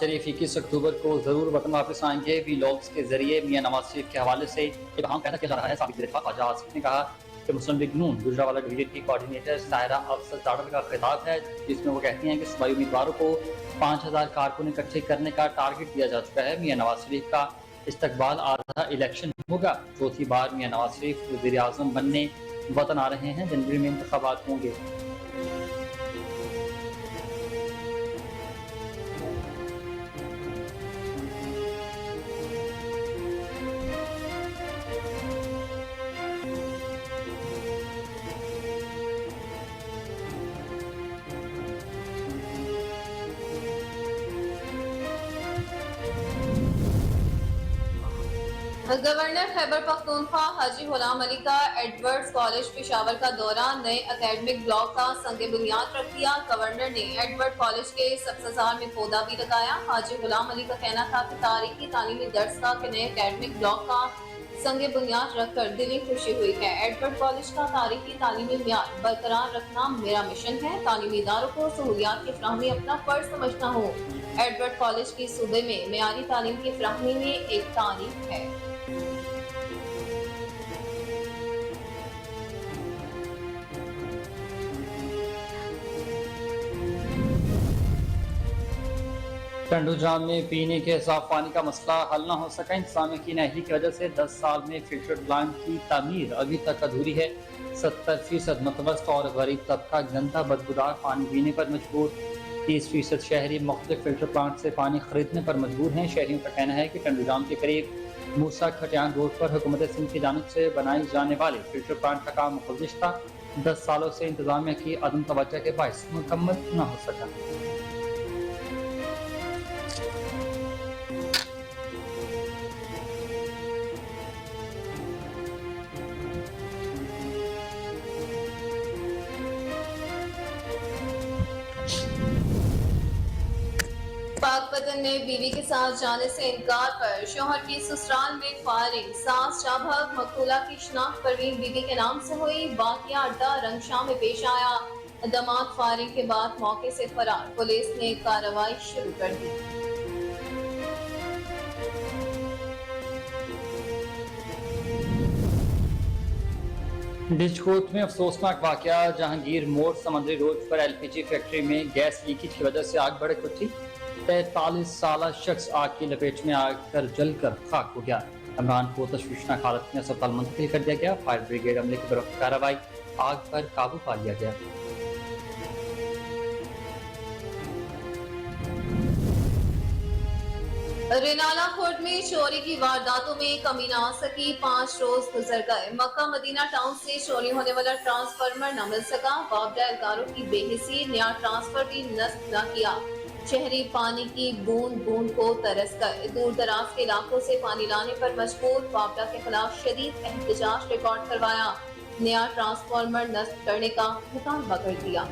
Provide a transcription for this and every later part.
शरीफ 21 अक्टूबर को जरूर वतन वापस आएंगे। वीलॉग्स के जरिए मियां नवाज शरीफ के हवाले से इबाहम पैदा किया जा रहा है। साबिक वज़ीर दिफा ख्वाजा आसिफ ने कहा कि मुस्लिम लीग नून गुजरावाला डिवीजन की कोऑर्डिनेटर सायरा अफसर चाडल का खिताब है, जिसमें वो कहती हैं कि सूबाई उम्मीदवारों को 5000 कारकुन इकट्ठे करने का टारगेट दिया जा चुका है। मियां नवाज शरीफ का इस्तकबाल आधा इलेक्शन होगा। चौथी बार मियां नवाज शरीफ वज़ीर आज़म बनने वतन आ रहे हैं। जनवरी में इंतखाबात होंगे। गवर्नर खैबर पख्तूनख्वा हाजी गुलाम अली का एडवर्ड्स कॉलेज पेशावर का दौरा, नए एकेडमिक ब्लॉक का संग बुनियाद रख दिया। गवर्नर ने एडवर्ड कॉलेज के सब्ज़ार में पौधा भी लगाया। हाजी गुलाम अली का कहना था कि तारीखी तालीमी दरस के नए एकेडमिक ब्लॉक का संग बुनियाद रखकर दिली खुशी हुई है। एडवर्ड कॉलेज का तारीखी तालीमी मियार बरकरार रखना मेरा मिशन है। तालीमी इदारों को सहूलियात की फराहमी अपना फर्ज समझता हूँ। एडवर्ड कॉलेज की सूबे में मेयारी तालीम की फराहमी में एक तारीख है। टंडूजाम में पीने के साफ पानी का मसला हल न हो सका। इंतजामिया की नाअहली की वजह से 10 साल में फिल्टर प्लांट की तामीर अभी तक अधूरी है। 70% मतवस्त और गरीब तबका गंदा बदबूदार पानी पीने पर मजबूर। 30% शहरी मुख्तलिफ फिल्टर प्लांट से पानी खरीदने पर मजबूर हैं। शहरियों का कहना है कि टंडूजाम के करीब मूसा खटियान रोड पर हुकूमत सिंध की जानिब से बनाए जाने वाले फिल्टर प्लांट का काम गुज़िश्ता 10 सालों से इंतजामिया की अदम तवज्जो के बायस मुकम्मल न हो सका। पाकपतन ने बीवी के साथ जाने से इनकार पर शोहर की ससुराल में फायरिंग। सास चाभक मकतूला की शिनाख्त परवीन बीवी के नाम से हुई। वाक़िया अड्डा रंगशाह में पेश आया। दमाद फायरिंग के बाद मौके से फरार। पुलिस ने कार्रवाई शुरू कर दी। डिजकोट में अफसोसनाक वाक़या। जहांगीर मोड़ समंदरी रोड पर LPG फैक्ट्री में गैस लीकेज की वजह से आग भड़क उठी। 43 साल शख्स आग की लपेट में आकर जलकर खाक हो गया। इमरान को तशवीशनाक हालत में अस्पताल मुंतकिल कर दिया गया। फायर ब्रिगेड अमले की तरफ कार्रवाई, आग पर काबू पा लिया गया। रेनाला खुर्द में चोरी की वारदातों में कमी न आ सकी। 5 रोज गुजर गए। मक्का मदीना टाउन से चोरी होने वाला ट्रांसफार्मर न मिल सका। वापडा एहलकारों की बेहिसी, नया ट्रांसफर भी नस्ब न किया। शहरी पानी की बूंद बूंद को तरस गए। दूर दराज के इलाकों से पानी लाने पर मजबूर। वापडा के खिलाफ शदीद एहतजाज रिकॉर्ड करवाया। नया ट्रांसफार्मर नस्ब करने का मुतालबा कर दिया।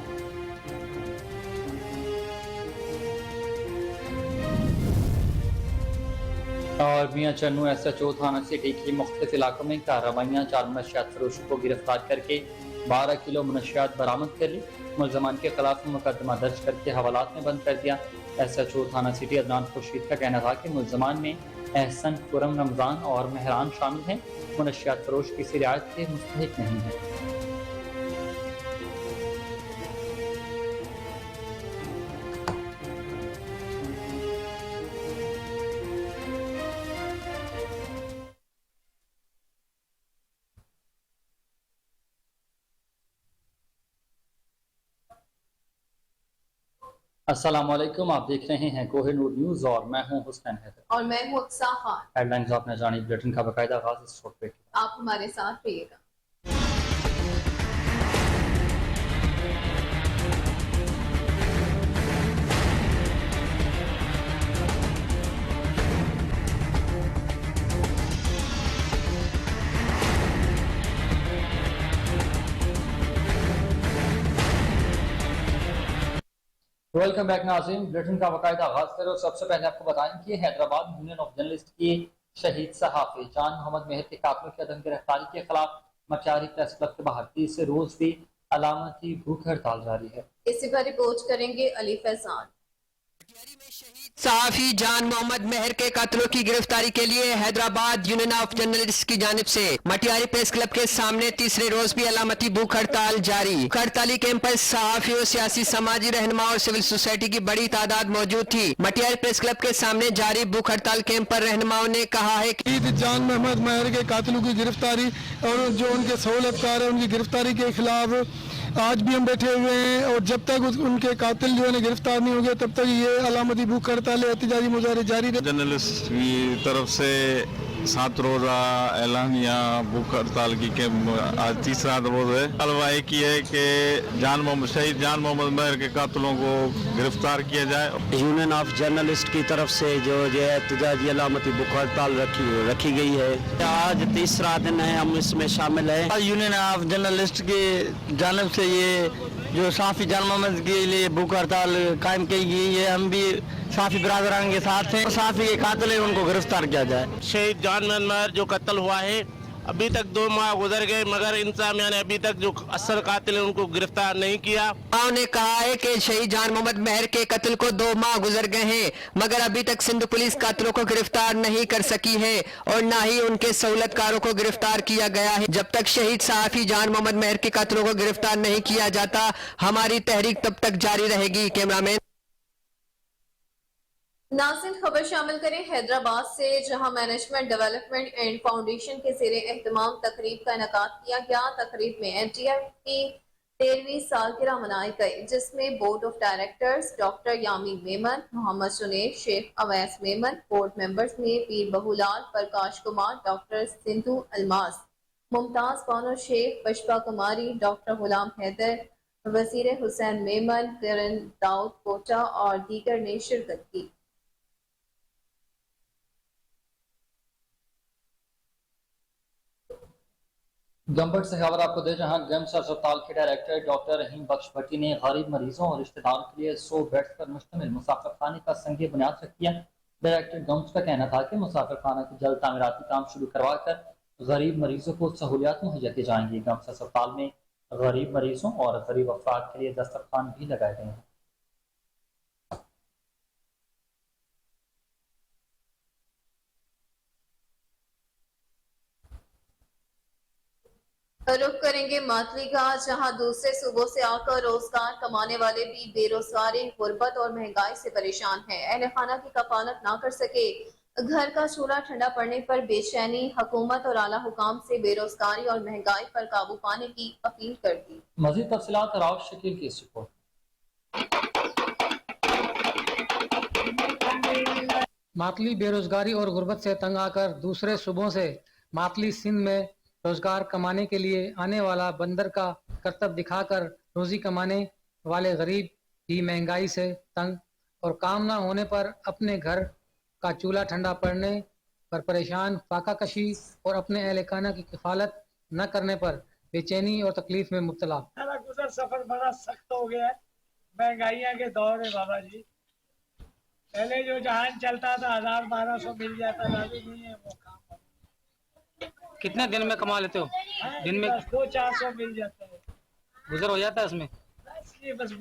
और मियां चन्नू SHO थाना सिटी की मुख्तलिफ इलाकों में कार्रवाइयाँ। 4 मनशियात फरोशों को गिरफ्तार करके 12 किलो मनशियात बरामद कर ली। मुलजमान के खिलाफ मुकदमा दर्ज करके हवालात में बंद कर दिया। SHO थाना सिटी अदनान खुर्शीद का कहना था कि मुलजमान में एहसन, खुरम, रमजान और मेहरान शामिल हैं। मनशियात फरोश किसी रियायत के मुस्तहिक नहीं है। अस्सलामुअलैकुम, आप देख रहे हैं कोहिनूर न्यूज़ और मैं हूं हुसैन हैदर और मैं हूं अक्सा खान। हेडलाइंस आपने जानी। बुलेटिन का बाकायदा आगाज़ इस वक्त पे। आप हमारे साथ रहिएगा। वेलकम बैक नाज़रीन। बुलेटिन का बाकायदा आगाज़ करें। सबसे पहले आपको बताएं कि हैदराबाद यूनियन ऑफ जर्नलिस्ट की शहीद सहाफ़ी जान मोहम्मद मेहर के कातिलों की अदम गिरफ्तारी के खिलाफ मटियारी प्रेस क्लब के बाहर तीसरे रोज भी अलामती भूख हड़ताल जारी है। इसी पर रिपोर्ट करेंगे अली फैजान। صحافی جان محمد مہر کے قاتلوں کی گرفتاری کے لیے حیدرآباد یونین آف جرنلسٹ کی جانب سے مٹیاری پریس کلب کے سامنے تیسرے روز بھی علامتی بھوک ہڑتال جاری۔ ہڑتالی کیمپ پر صحافیوں، سیاسی سماجی رہنما اور سول سوسائٹی کی بڑی تعداد موجود تھی۔ مٹیاری پریس کلب کے سامنے جاری بھوک ہڑتال کیمپ پر رہنماؤں نے کہا ہے کہ جان محمد مہر کے قاتلوں کی گرفتاری اور جو ان کے سہولتکار ہیں ان کی گرفتاری کے خلاف آج بھی ہم بیٹھے ہوئے ہیں، اور جب تک ان کے قاتل جو ہے گرفتار نہیں ہو گئے تب تک یہ علامتی بھوک ہڑتال احتجاجی مظاہرے جاری رہے۔ جرنلسٹ کی طرف سے 7 روزہ اعلانیہ بھوک ہڑتال کی آج تیسرا روز ہے۔ الوائی کی ہے کہ شہید جان محمد مہر کے قاتلوں کو گرفتار کیا جائے۔ یونین آف جرنلسٹ کی طرف سے جو احتجاجی علامتی بھوک ہڑتال رکھی گئی ہے، آج تیسرا دن ہے، ہم اس میں شامل ہیں۔ یونین آف جرنلسٹ کی جانب سے یہ جو صحافی جان محمد کے لیے بھوک ہڑتال قائم کی گئی ہے، ہم بھی صحافی برادران کے ساتھ ہیں۔ صحافی کے قاتل ہیں، ان کو گرفتار کیا جائے۔ شہید جان محمد مہر جو قتل ہوا ہے، ابھی تک 2 ماہ گزر گئے مگر انتظامیہ نے ابھی تک جو اصل قاتل ہیں ان کو گرفتار نہیں کیا۔ انہوں نے کہا ہے کہ شہید جان محمد مہر کے قتل کو 2 ماہ گزر گئے ہیں مگر ابھی تک سندھ پولیس قاتلوں کو گرفتار نہیں کر سکی ہے اور نہ ہی ان کے سہولتکاروں کو گرفتار کیا گیا ہے۔ جب تک شہید صحافی جان محمد مہر کے قاتلوں کو گرفتار نہیں کیا جاتا ہماری تحریک تب تک جاری رہے گی۔ کیمرامین ناظرین، خبر شامل کریں حیدرآباد سے، جہاں مینجمنٹ ڈیولپمنٹ اینڈ فاؤنڈیشن کے زیر اہتمام تقریب کا انعقاد کیا گیا۔ تقریب میں NTI کی 13ویں سالگرہ منائی گئی، جس میں board of directors doctor Yamin Memon, Muhammad Junaid, Sheikh Owais Memon, board members میں پیر بہولال، پرکاش کمار، ڈاکٹر سندھو الماس، ممتاز بانو شیخ، پشپا کماری، ڈاکٹر غلام حیدر، وزیر حسین میمن، کرن داؤد کوٹا اور دیگر نے شرکت کی۔ گمبٹ سے خبر آپ کو دے، جہاں گیمس اسپتال کے ڈائریکٹر ڈاکٹر رحیم بخش بھٹی نے غریب مریضوں اور رشتہ داروں کے لیے 100 بیڈز پر مشتمل مسافر خانے کا سنگ بنیاد رکھ دیا۔ ڈائریکٹر گمبٹ کا کہنا تھا کہ مسافر خانہ کی جلد تعمیراتی کام شروع کروا کر غریب مریضوں کو سہولیات مہیا کی جائیں گی۔ گیمس اسپتال میں غریب مریضوں اور غریب افراد کے لیے دسترخوان بھی لگائے گئے ہیں۔ رخ کریں گے ماتلی کا، جہاں دوسرے صوبوں سے آ کر روزگار کمانے والے بھی بے روزگاری، غربت اور مہنگائی سے پریشان ہیں۔ اہل خانہ کی کفالت نہ کر سکے، گھر کا چولہا ٹھنڈا پڑنے پر بے چینی، حکومت اور اعلیٰ حکام سے بے روزگاری اور مہنگائی پر قابو پانے کی اپیل کر دی۔ مزید تفصیلات راؤ شکیل کی اس رپورٹ۔ ماتلی بے روزگاری اور غربت سے تنگ آ کر دوسرے صوبوں سے ماتلی سندھ میں روزگار کمانے کے لیے آنے والا بندر کا کرتب دکھا کر روزی کمانے والے غریب بھی مہنگائی سے تنگ اور کام نہ ہونے پر اپنے گھر کا چولہا ٹھنڈا پڑنے پر پریشان، فاقہ کشی اور اپنے اہل خانہ کی کفالت نہ کرنے پر بے چینی اور تکلیف میں مبتلا۔ گزر سفر بڑا سخت ہو گیا ہے، مہنگائیاں کے دور ہے بابا جی۔ پہلے جو جہان چلتا تھا 1000-1200 مل جاتا تھا، ابھی نہیں ہے وہ کام۔ کتنے دن میں کما لیتے ہو؟ دن میں 200-400 مل جاتا ہے، گزر ہو جاتا ہے اس میں؟ بس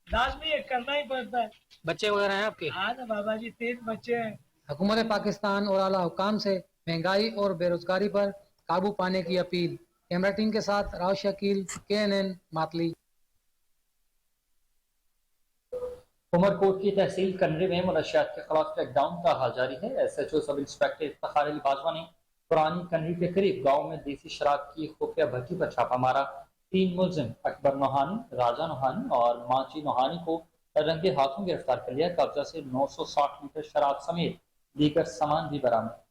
لازمی ہے، کرنا ہی پڑتا ہے۔ بچے وغیرہ ہیں آپ کے؟ ہاں نا بابا جی، 3 بچے ہیں۔ حکومت پاکستان اور اعلیٰ حکام سے مہنگائی اور بے روزگاری پر قابو پانے کی اپیل۔ کیمرہ ٹیم کے ساتھ راؤ شکیل، KNN ماتلی۔ عمر کوٹ کی تحصیل کنڈری میں منشیات کے خلاف کریک ڈاؤن کا حال جاری ہے۔ SHO سب انسپیکٹر افتخار علی باجوہ نے پرانی کنڈری کے قریب گاؤں میں دیسی شراب کی خفیہ بھٹی پر چھاپا مارا۔ 3 ملزم اکبر نوحانی، راجہ نوحانی اور مانچی نوحانی کو رنگے ہاتھوں گرفتار کر لیا۔ قبضہ سے 960 لیٹر شراب سمیت دیگر سامان بھی برآمد۔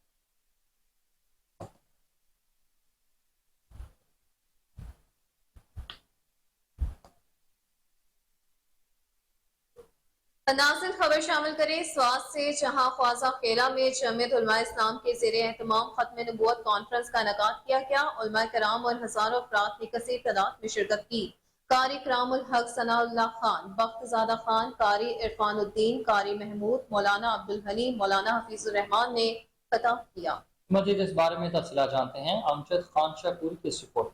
ناظرین، خبر شامل کریں سوات سے، جہاں خواجہ خیلہ میں جمعیت علماء اسلام کے زیر اہتمام ختم نبوت کانفرنس کا انعقاد کیا گیا۔ علماء کرام اور ہزاروں افراد نے کثیر تعداد میں شرکت کی۔ قاری کرام الحق ثناء اللہ خان، بخت زادہ خان، قاری عرفان الدین، قاری محمود، مولانا عبدالحلیم، مولانا حفیظ الرحمان نے خطاب کیا۔ مزید اس بارے میں تفصیلات جانتے ہیں امجد خان شاہ پوری کی اس رپورٹ۔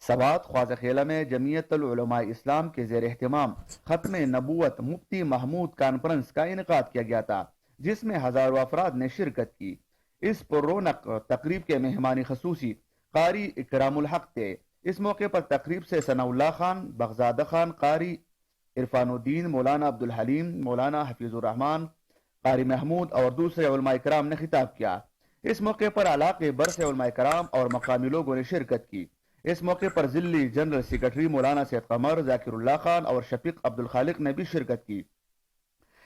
سوات خواجہ خیلہ میں جمعیت العلماء اسلام کے زیر اہتمام ختم نبوت مفتی محمود کانفرنس کا انعقاد کیا گیا تھا، جس میں ہزاروں افراد نے شرکت کی۔ اس پر رونق تقریب کے مہمان خصوصی قاری اکرام الحق تھے۔ اس موقع پر تقریب سے ثناء اللہ خان، بغزادہ خان، قاری عرفان الدین، مولانا عبدالحلیم، مولانا حفیظ الرحمان، قاری محمود اور دوسرے علماء کرام نے خطاب کیا۔ اس موقع پر علاقے بھر سے علماء کرام اور مقامی لوگوں نے شرکت کی۔ اس موقع پر ضلعی جنرل سیکرٹری مولانا سید قمر، ذاکر اللہ خان اور شفیق عبدالخالق نے بھی شرکت کی۔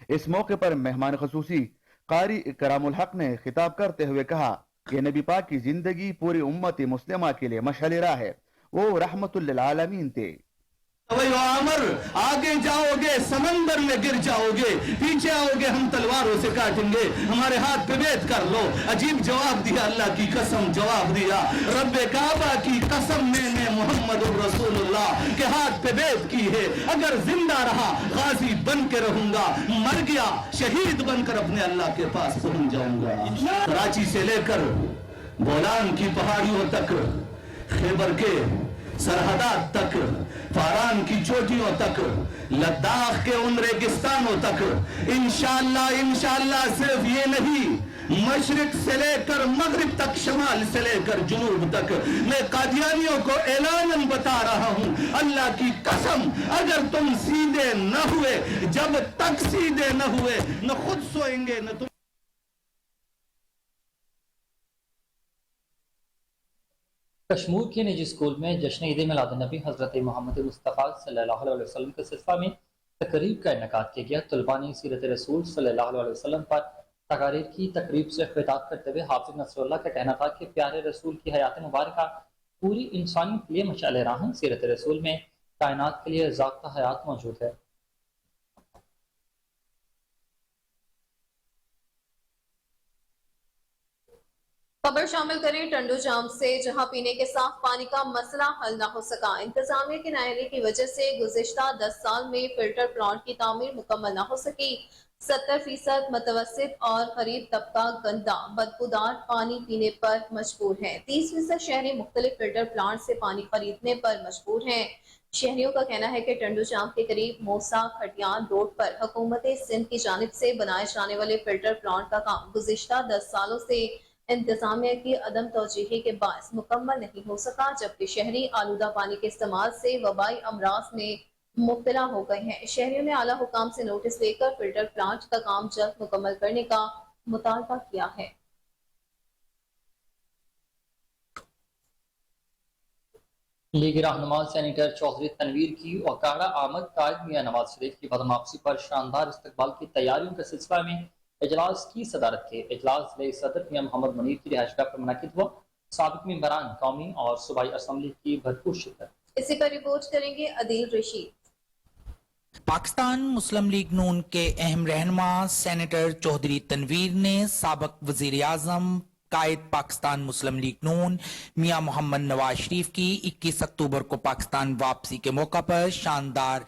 اس موقع پر مہمان خصوصی قاری اکرام الحق نے خطاب کرتے ہوئے کہا کہ نبی پاک کی زندگی پوری امت مسلمہ کے لیے مشعل راہ ہے، وہ رحمت للعالمین تھے۔ عامر آگے جاؤ گے سمندر میں گر جاؤ گے، پیچھے آؤ گے ہم تلواروں سے کاٹیں گے، ہمارے ہاتھ پہ بیعت کر لو۔ عجیب جواب دیا، اللہ کی قسم جواب دیا، رب کعبہ کی قسم میں نے محمد رسول اللہ کے ہاتھ پہ بیعت کی ہے، اگر زندہ رہا غازی بن کے رہوں گا، مر گیا شہید بن کر اپنے اللہ کے پاس پہنچ جاؤں گا۔ کراچی سے لے کر بولان کی پہاڑیوں تک، خیبر کے سرحدات تک، فاران کی چوٹیوں تک، لداخ کے ان ریگستانوں تک، انشاءاللہ صرف یہ نہیں، مشرق سے لے کر مغرب تک، شمال سے لے کر جنوب تک، میں قادیانیوں کو اعلاناً بتا رہا ہوں، اللہ کی قسم اگر تم سیدھے نہ ہوئے، جب تک سیدھے نہ ہوئے نہ خود سوئیں گے نہ تم۔ کشمیر کے نجی اسکول میں جشن عید میلاد النبی حضرت محمد مصطفیٰ صلی اللہ علیہ وسلم کے سلسلہ میں تقریب کا انعقاد کیا گیا۔ طلباء نے سیرت رسول صلی اللہ علیہ وسلم پر تقاریر کی۔ تقریب سے خطاب کرتے ہوئے حافظ نصر اللہ کا کہنا تھا کہ پیارے رسول کی حیات مبارکہ پوری انسانیت کے لیے مشعل راہ ہے۔ سیرت رسول میں کائنات کے لیے ضابطہ حیات موجود ہے۔ خبر شامل کریں ٹنڈو جام سے، جہاں پینے کے صاف پانی کا مسئلہ حل نہ ہو سکا۔ انتظامیہ کی نااہلی کی وجہ سے گزشتہ 10 سال میں فلٹر پلانٹ کی تعمیر مکمل نہ ہو سکی۔ 70% متوسط اور غریب طبقہ گندا بدبودار پانی پینے پر مجبور ہے۔ 30% شہری مختلف فلٹر پلانٹ سے پانی خریدنے پر مجبور ہیں۔ شہریوں کا کہنا ہے کہ ٹنڈو جام کے قریب موسا کھٹیان روڈ پر حکومت سندھ کی جانب سے بنائے جانے والے فلٹر پلانٹ کا کام گزشتہ 10 سالوں سے انتظامیہ کی عدم توجہی کے باعث مکمل نہیں ہو سکا، جبکہ شہری آلودہ پانی کے استعمال سے وبائی امراض میں مبتلا ہو گئے ہیں۔ شہریوں نے اعلیٰ حکام سے نوٹس لے کر فلٹر پلانٹ کا کام جلد مکمل کرنے کا مطالبہ کیا ہے۔ لیگ رہنما سینیٹر چودھری تنویر کی اوکاڑا آمد قائد میاں نواز شریف کی وطن واپسی پر شاندار استقبال کی تیاریوں کے سلسلہ میں اجلاس کی صدارت کی۔ اجلاس ضلعی صدر میاں محمد منیر کی رہائش گاہ پر منعقد ہوا۔ سابق ممبران قومی اور صوبائی اسمبلی کی بھرپور شرکت۔ اسی پر رپورٹ کریں گے عدیل رشید۔ پاکستان مسلم لیگ نون کے اہم رہنما سینیٹر چودھری تنویر نے سابق وزیر اعظم قائد پاکستان مسلم لیگ نون میاں محمد نواز شریف کی 21 اکتوبر کو پاکستان واپسی کے موقع پر شاندار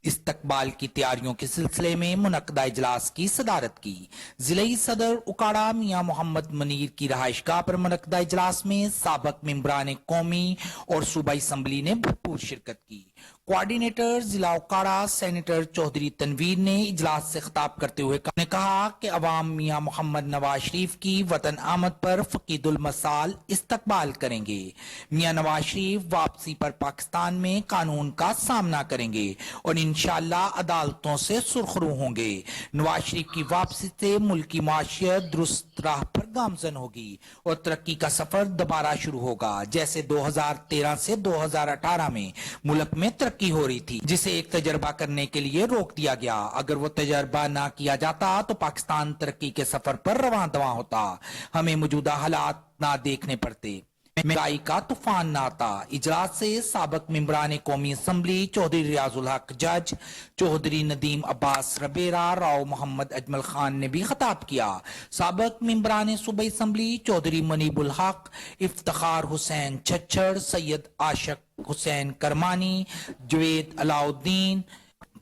استقبال کی تیاریوں کے سلسلے میں منعقدہ اجلاس کی صدارت کی۔ ضلعی صدر اکاڑا میاں محمد منیر کی رہائش گاہ پر منعقدہ اجلاس میں سابق ممبران قومی اور صوبائی اسمبلی نے بھرپور شرکت کی۔ کوارڈینیٹر ضلع اکاڑا سینیٹر چودھری تنویر نے اجلاس سے خطاب کرتے ہوئے کہا کہ عوام میاں محمد نواز شریف کی وطن آمد پر فقید المثال استقبال کریں گے۔ میاں نواز شریف واپسی پر پاکستان میں قانون کا سامنا کریں گے اور انشاءاللہ عدالتوں سے سرخرو ہوں گے۔ نواز شریف کی واپسی سے ملکی معاشیت درست راہ پر گامزن ہوگی اور ترقی کا سفر دوبارہ شروع ہوگا، جیسے 2013 سے 2018 میں ملک میں ترقی ہو رہی تھی، جسے ایک تجربہ کرنے کے لیے روک دیا گیا۔ اگر وہ تجربہ نہ کیا جاتا تو پاکستان ترقی کے سفر پر رواں دواں ہوتا، ہمیں موجودہ حالات نہ دیکھنے پڑتے، مہنگائی کا طوفان نہ آتا۔ اجلاس سے سابق ممبران قومی اسمبلی چودھری ریاض الحق جج، چودھری ندیم عباس ربیرہ، راؤ محمد اجمل خان نے بھی خطاب کیا۔ سابق ممبران صوبائی اسمبلی چودھری منیب الحق، افتخار حسین چھچھڑ، سید عاشق حسین کرمانی، جوید علاؤ الدین،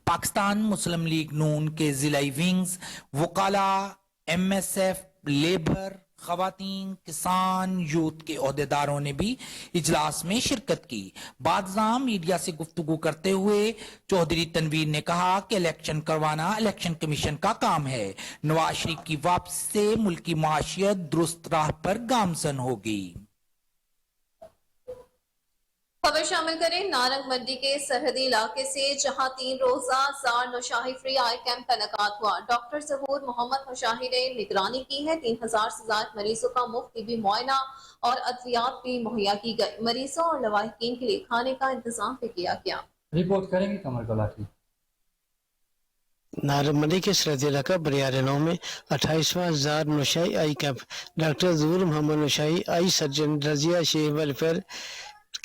پاکستان مسلم لیگ نون کے ضلعی ونگز، وکلاء، ایم ایس ایف، لیبر، खवातीन, किसान, यूथ के ओहदेदारों ने भी इजलास में शिरकत की। बादशाह मीडिया से गुफ्तगू करते हुए चौधरी तनवीर ने कहा कि इलेक्शन करवाना इलेक्शन कमीशन का काम है। नवाज शरीफ की वापसी से मुल्क की माशियत दुरुस्त राह पर गामजन होगी। खबर शामिल करें नारंग मंडी के सरहदी इलाके से, जहां 3 रोजा जार नौशाही फ्री आई कैंप का इनेकाद हुआ। डॉक्टर जहूर मोहम्मद नौशाही ने निगरानी की है। 3000 से ज्यादा मरीजों का मुफ्त तिबी मुआयना और अद्वियात भी मुहैया की गई। मरीजों और लवाहिकीन के लिए खाने का इंतजाम भी किया गया। रिपोर्ट करेंगे कमर गुलाटी। नारमली के सरहदी इलाका बरियारनौ में 28वां जार Naushahi eye camp doctor Zahoor Mohammad Naushahi eye surgeon Razia Sheikh welfare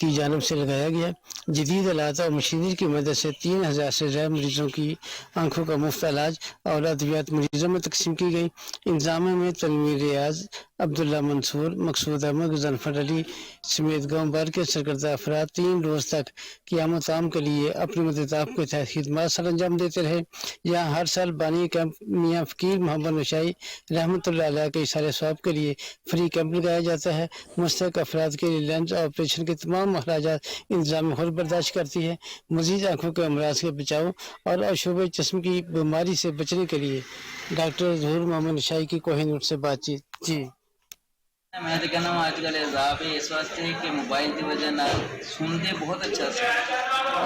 की जानब से लगाया गया। जदीद आलात और मशीनरी की मदद से 3000 से ज़्यादा मरीजों की आंखों का मुफ्त इलाज और अद्वियात मरीजों में तकसीम की गई। इंतजाम में तनवीर रियाज, अब्दुल्ला मंसूर, मकसूद अहमद, गजनफर अली समेत गाँव भर के सरकर्दा अफराद 3 रोज़ तक क़यामत आम के लिए अपनी मददाफ़ के तहत खिदमत सर अंजाम देते रहे। यहाँ हर साल बानी कैंप मियाँ फ़कीर मोहम्मद नौशाही रहमतुल्लाह अलैह के इशारे सवाब के लिए फ्री कैंप लगाया जाता है। मुस्तहक अफराद के लिए लंच और ऑपरेशन के तमाम महराजात इंतजाम खुद बर्दाश्त करती है। मजीद आँखों के अमराज के बचाव और अशुभ चश्म की बीमारी से बचने के लिए डॉक्टर जहूर मोहम्मद नौशाही की कोहिनूर से बातचीत। जी मैं तो कहना हूँ आजकल हिसाब है इस वास्ते कि मोबाइल की वजह ना सुनते बहुत अच्छा से,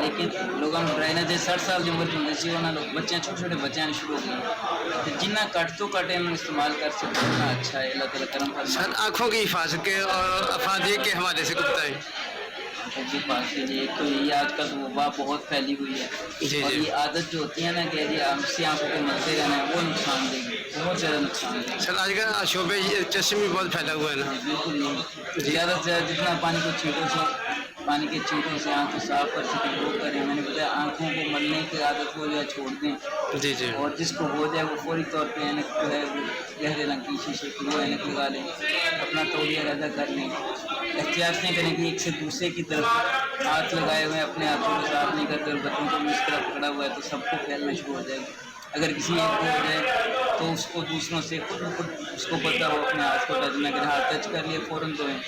लेकिन लोग हम ड्राइना जे 60 साल की उम्र की होंगे सी लोग बच्चे छोटे छोटे बच्चे आने शुरू हो गए। तो जितना कट तो कटे हम इस्तेमाल कर सकते उतना अच्छा है। अल्लाह ताला करम फरमाए। सर आँखों की हिफाजत के और अफादियत के हवाले से कुछ बताएं। जी बात कीजिए तो ये आजकल वबा बहुत फैली हुई है और ये आदत जो होती है ना कि जी हमसे आंखों को मलते रहना है, वो नुकसान देगी, बहुत ज़्यादा नुकसान देगी। सर आजकल अशोबे चश्मे भी बहुत फैला हुआ है ना। बिल्कुल नहीं, ज़्यादा से ज़्यादा जितना पानी के छींटों से आंखें साफ कर सकें वो करें। मैंने बताया आंखों को मलने की आदत को जो छोड़ दें। जी जी। और जिसको हो जाए वो फौरी तौर पे ऐनक जो है गहरे रंग की शीशे की वो ऐनक लगा लें, अपना तौलिया रजा कर लें। एहतियात नहीं करें कि एक से दूसरे की तरफ हाथ लगाए हुए अपने हाथों को साफ नहीं करते और बच्चों को भी इस तरह पकड़ा हुआ है तो सबको फैलना शुरू हो जाएगा। अगर किसी एक को हो जाए तो उसको दूसरों से खुद उसको पता हो अपने हाथ को टच न करें, हाथ टच कर लिए फ़ौरन धोएं।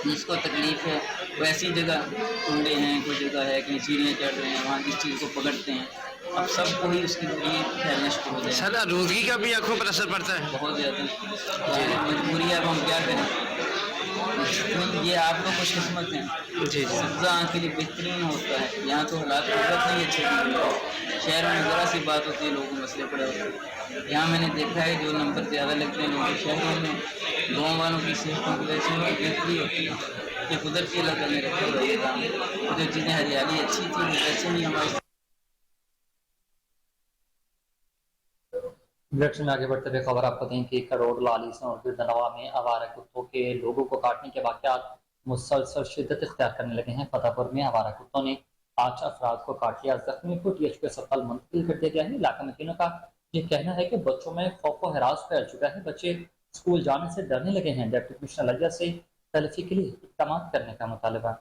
जिसको तकलीफ़ है वो ऐसी जगह टूंडे हैं, कोई जगह है कहीं सीढ़ियाँ चढ़ रहे हैं वहाँ जिस चीज़ को पकड़ते हैं अब सबको ही उसके लिए फैलना शुरू हो जाए। सर आलूदगी का भी आँखों पर असर पड़ता है बहुत ज़्यादा। मजबूरी है, अब हम क्या करें। ये आप लोग खुशकिस्मत हैं। जी सब्ज़ा आँख के लिए बेहतरीन होता है। यहाँ तो हालात कुदरत नहीं अच्छे हैं। शहरों में ज़रा सी बात होती है लोगों मसले पड़े होते हैं। यहाँ मैंने देखा है जो नंबर ज़्यादा लगते हैं लोगों के शहरों में गाँव वालों की सेहतों की वैसे उनकी बेहतरी होती है। ये कुदरती अल्लाह ताला ने रखे हुए काम, जो चीज़ें हरियाली अच्छी थी वो वैसे नहीं हमारे। बुलेटिन में आगे बढ़ते हुए खबर आपको दें कि करोड़ लालीसों और गिरदनवा में आवारा कुत्तों के लोगों को काटने के वाक़यात मुसलसल शिद्दत इख्तियार करने लगे हैं। फतेहपुर में आवारा कुत्तों ने 8 अफराद को काट लिया। जख्मी को THQ अस्पताल मुंतकिल कर दिया गया है। इलाका में का ये कहना है कि बच्चों में खौफ व हरास फैल चुका है। बच्चे स्कूल जाने से डरने लगे हैं। डिप्टी कमिश्नर लज्जा से तलफी के लिए इक़दाम करने का मुतालबा।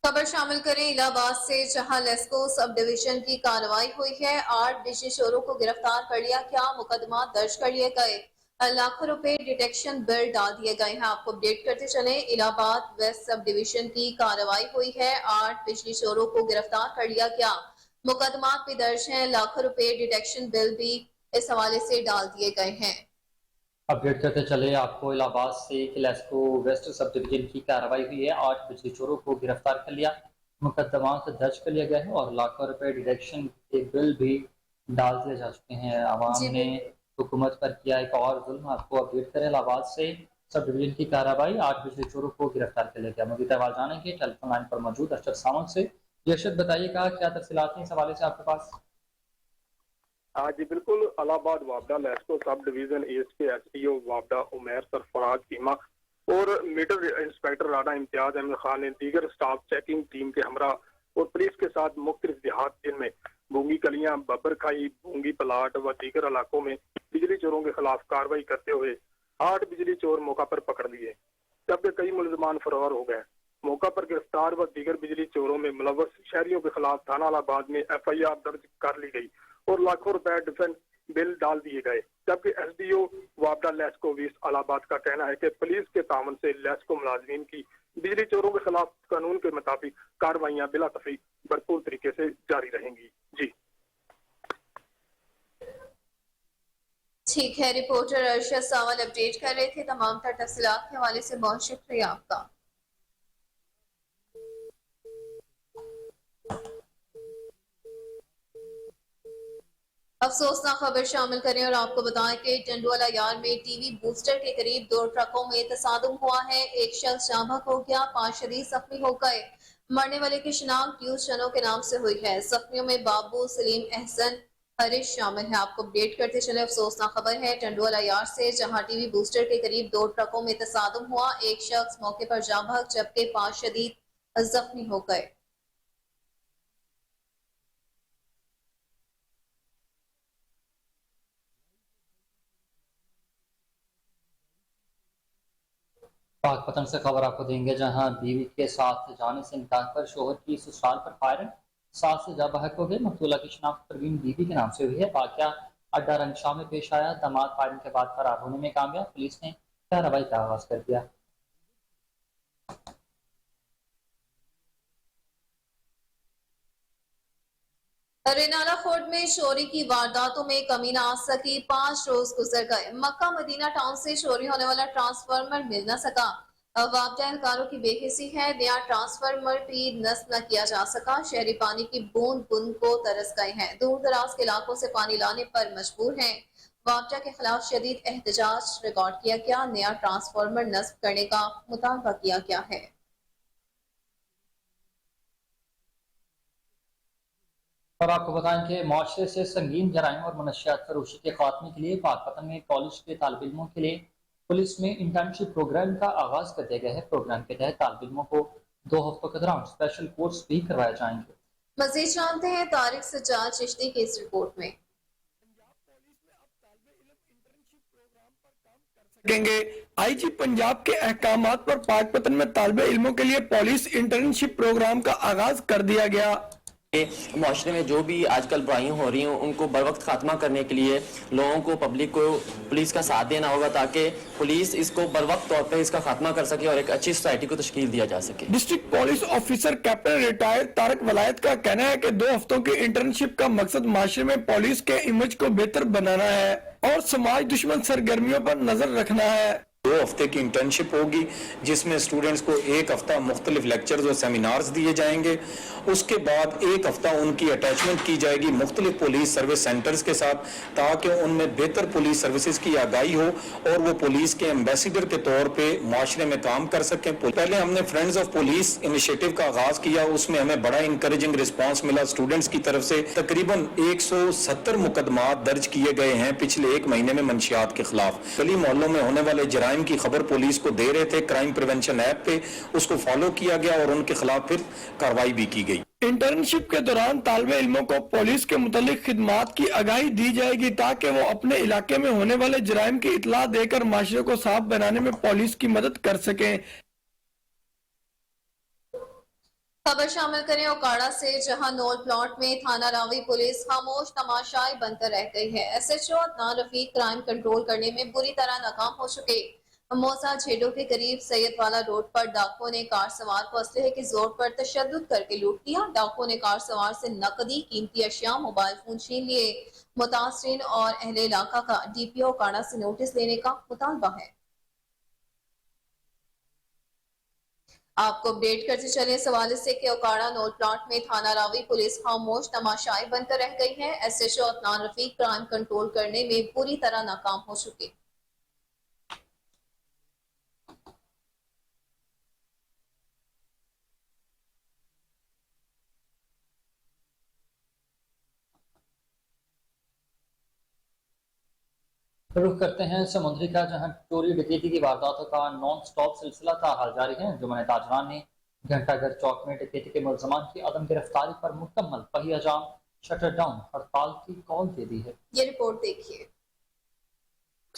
खबर शामिल करें इलाहाबाद से, जहां लेस्को सब डिवीजन की कार्रवाई हुई है। 8 बिजली चोरों को गिरफ्तार कर लिया गया। मुकदमा दर्ज कर लिए गए। लाखों रुपए डिटेक्शन बिल डाल दिए गए हैं। आपको अपडेट करते चले, इलाहाबाद वेस्ट सब डिवीजन की कार्रवाई हुई है। 8 बिजली चोरों को गिरफ्तार कर लिया गया। मुकदमा भी दर्ज है। लाखों रुपए डिटेक्शन बिल भी इस हवाले से डाल दिए गए हैं। अपडेट करते चले आपको इलाहाबाद से कि लेस्को वेस्ट सब डिवीजन की कार्रवाई हुई है। 8 बिजली चोरों को गिरफ्तार कर लिया, मुकदमा दर्ज कर लिया गया है और लाखों रुपए डिडक्शन के बिल भी डाल दिए जा चुके हैं। आवाम ने हुकूमत पर किया एक और जुल्म। आपको अपडेट करें इलाहाबाद से सब डिवीजन की कार्रवाई, 8 बिजली चोरों को गिरफ्तार कर लिया गया। मजीद आवाज जानेंगे टेलीफोन लाइन पर मौजूद अरशद सावंत से। अरशद बताइएगा क्या तफसीलात हैं इस हवाले से आपके पास? हाँ जी बिल्कुल, इलाहाबाद वापडा लेस्को सब डिवीजन ईस्ट के SDO वापडा उमैर सरफराज चीमा और मीटर इंस्पेक्टर राणा इम्तियाज अहमद खान ने दीगर स्टाफ चेकिंग टीम के हमरा और पुलिस के साथ मुख्तलिफ देहात जिनमें बूंगी कलियां, बब्बर खाई, बूंगी प्लाट व दीगर इलाकों में बिजली चोरों के खिलाफ कार्रवाई करते हुए 8 बिजली चोर मौका पर पकड़ लिए, जबकि कई मुलजमान फरार हो गए। موقع پر गिरफ्तार व दीगर बिजली चोरों में मुलव्वस शहरियों के खिलाफ थाना अलाहाबाद में FIR दर्ज कर ली गई और लाखों रुपए डिफेंस बिल डाल दिए गए। जबकि SDO वापडा लेस्को 20 अलाहाबाद का कहना है कि पुलिस के तामन से लेस्को मुलाजमीन की बिजली चोरों के खिलाफ कानून के मुताबिक कार्रवाइयां बिला तफरीक भरपूर तरीके से जारी रहेंगी। जी ठीक है, रिपोर्टर अरशद सावल अपडेट कर रहे थे। तमाम तर तफसीलात के हवाले से बहुत शुक्रिया आपका। अफसोसनाक खबर शामिल करें और आपको बताएं कि टंडवाला यार में टीवी बूस्टर के करीब 2 ट्रकों में तसादुम हुआ है। एक शख्स जाँ बहक हो गया, 5 शदीद जख्मी हो गए। मरने वाले की शिनाख्त यूस चनो के नाम से हुई है। जख्मियों में बाबू, सलीम, एहसन, हरीश शामिल है। आपको अपडेट करते चले। अफसोसनाक खबर है टंडवाला यार से, जहां टीवी बूस्टर के करीब 2 ट्रकों में तसादुम हुआ। एक शख्स मौके पर जाँ बहक जबकि 5 शदीद जख्मी हो गए। पाकपतन से खबर आपको देंगे, जहां बीवी के साथ जाने से इनकार पर शोहर की ससुराल पर फायरिंग, सास से जाँ बहक हो गई। मकतूला की शिनाख्त परवीन बीवी के नाम से हुई है। वाकया अड्डा रंगशाह में पेश आया। दामाद फायरिंग के बाद फरार होने में कामयाब, पुलिस ने कार्रवाई का आगाज कर दिया। रेनाला फोर्ट में चोरी की वारदातों में कमी न आ सकी। 5 रोज गुजर गए, मक्का मदीना टाउन से चोरी होने वाला ट्रांसफार्मर मिल न सका। वापडा एहलकारों की बेहिसी है, नया ट्रांसफार्मर भी नस्ब न किया जा सका। शहरी पानी की बूंद बूंद को तरस गए हैं, दूर दराज के इलाकों से पानी लाने पर मजबूर हैं। वापडा के खिलाफ शदीद एहतजाज रिकॉर्ड किया गया। नया ट्रांसफार्मर नस्ब करने का मुतालबा किया गया है। और आपको बताएं कि मुआशरे से संगीन जराइम और मनशियात फरोशी के खात्मे के लिए पाकपतन में कॉलेज के तालिब इल्मों के लिए पुलिस में इंटर्नशिप प्रोग्राम का आगाज कर दिया गया है। प्रोग्राम के तहत तालिब इल्मों को 2 हफ्तों के दौरान स्पेशल कोर्स भी करवाए जाएंगे। मजीद जानते हैं तारिक सज्जाद चिश्ती की इस रिपोर्ट में। IG पंजाब के अहकामात पर पाकपतन में तालिब इल्मों के लिए पुलिस इंटर्नशिप प्रोग्राम का आगाज कर दिया गया। मुआशरे में जो भी आजकल बुराइयां हो रही हैं उनको बर वक्त खात्मा करने के लिए लोगों को, पब्लिक को पुलिस का साथ देना होगा ताकि पुलिस इसको बर वक्त तौर पर इसका खात्मा कर सके और एक अच्छी सोसाइटी को तश्कील दिया जा सके। District police officer captain retired Tariq Wilayat का कहना है कि 2 हफ्तों की इंटर्नशिप का मकसद माशरे में पुलिस के इमेज को बेहतर बनाना है और समाज दुश्मन सरगर्मियों पर नजर रखना है। 2 हफ्ते की इंटर्नशिप होगी जिसमें स्टूडेंट्स को 1 हफ्ता मुख्तलिफ लेक्चर्स और सेमिनार्स दिए जाएंगे। उसके बाद 1 हफ्ता उनकी अटैचमेंट की जाएगी मुख्तलिफ पुलिस सर्विस सेंटर्स के साथ ताकि उनमें बेहतर पुलिस सर्विसेज की आगाही हो और वो पुलिस के एम्बेसडर के तौर पे माशरे में काम कर सकें। पहले हमने फ्रेंड्स ऑफ पुलिस इनिशिएटिव का आगाज किया, उसमें हमें बड़ा इंकरेजिंग रिस्पॉन्स मिला स्टूडेंट्स की तरफ से। तकरीबन 170 मुकदमात दर्ज किए गए हैं पिछले 1 महीने में मंशियात के खिलाफ। गली मोहल्लों में होने वाले जराइम की खबर पुलिस को दे रहे थे, क्राइम प्रिवेंशन ऐप पे उसको फॉलो किया गया और उनके खिलाफ फिर कार्रवाई भी की गई। इंटर्नशिप के दौरान तालिबे इल्मों को पुलिस के मुतालिक खिदमात की आगाही दी जाएगी ताकि वो अपने इलाके में होने वाले जराइम की इतला देकर माशरे को साफ बनाने में पुलिस की मदद कर सके। खबर शामिल करें ओकाड़ा से, जहां नोल प्लॉट में थाना रावी पुलिस खामोश तमाशाई बनकर रह गई है। SHO Adnan Rafiq crime control करने में बुरी तरह नाकाम हो चुके। मोसा झेडो के करीब सैयदवाला रोड पर डाकुओं ने कार सवार को असलहे के जोर पर तशद्दुद करके लूट लिया। डाकुओं ने कार सवार से नकदी, कीमती अशिया, मोबाइल फोन छीन लिए। मुतासरीन और अहले इलाका का DPO ओकाड़ा से नोटिस लेने का मुतालबा है। आपको अपडेट करते चले इस हवाले से कि ओकाड़ा नोल प्लॉट में थाना रावी पुलिस खामोश तमाशाई बनकर रह गई है। SHO Adnan Rafiq crime control करने में पूरी तरह नाकाम हो चुके। रुख करते हैं समुद्री का, जहां चोरी डकैती की वारदातों का नॉन स्टॉप सिलसिला ताहाल जारी है। जुम्मन ताजरान ने घंटाघर चौक में डकैती के मुलजमान की अदम गिरफ्तारी पर मुकम्मल पहिया जाम शटर डाउन हड़ताल की कॉल दे दी है। ये रिपोर्ट देखिए।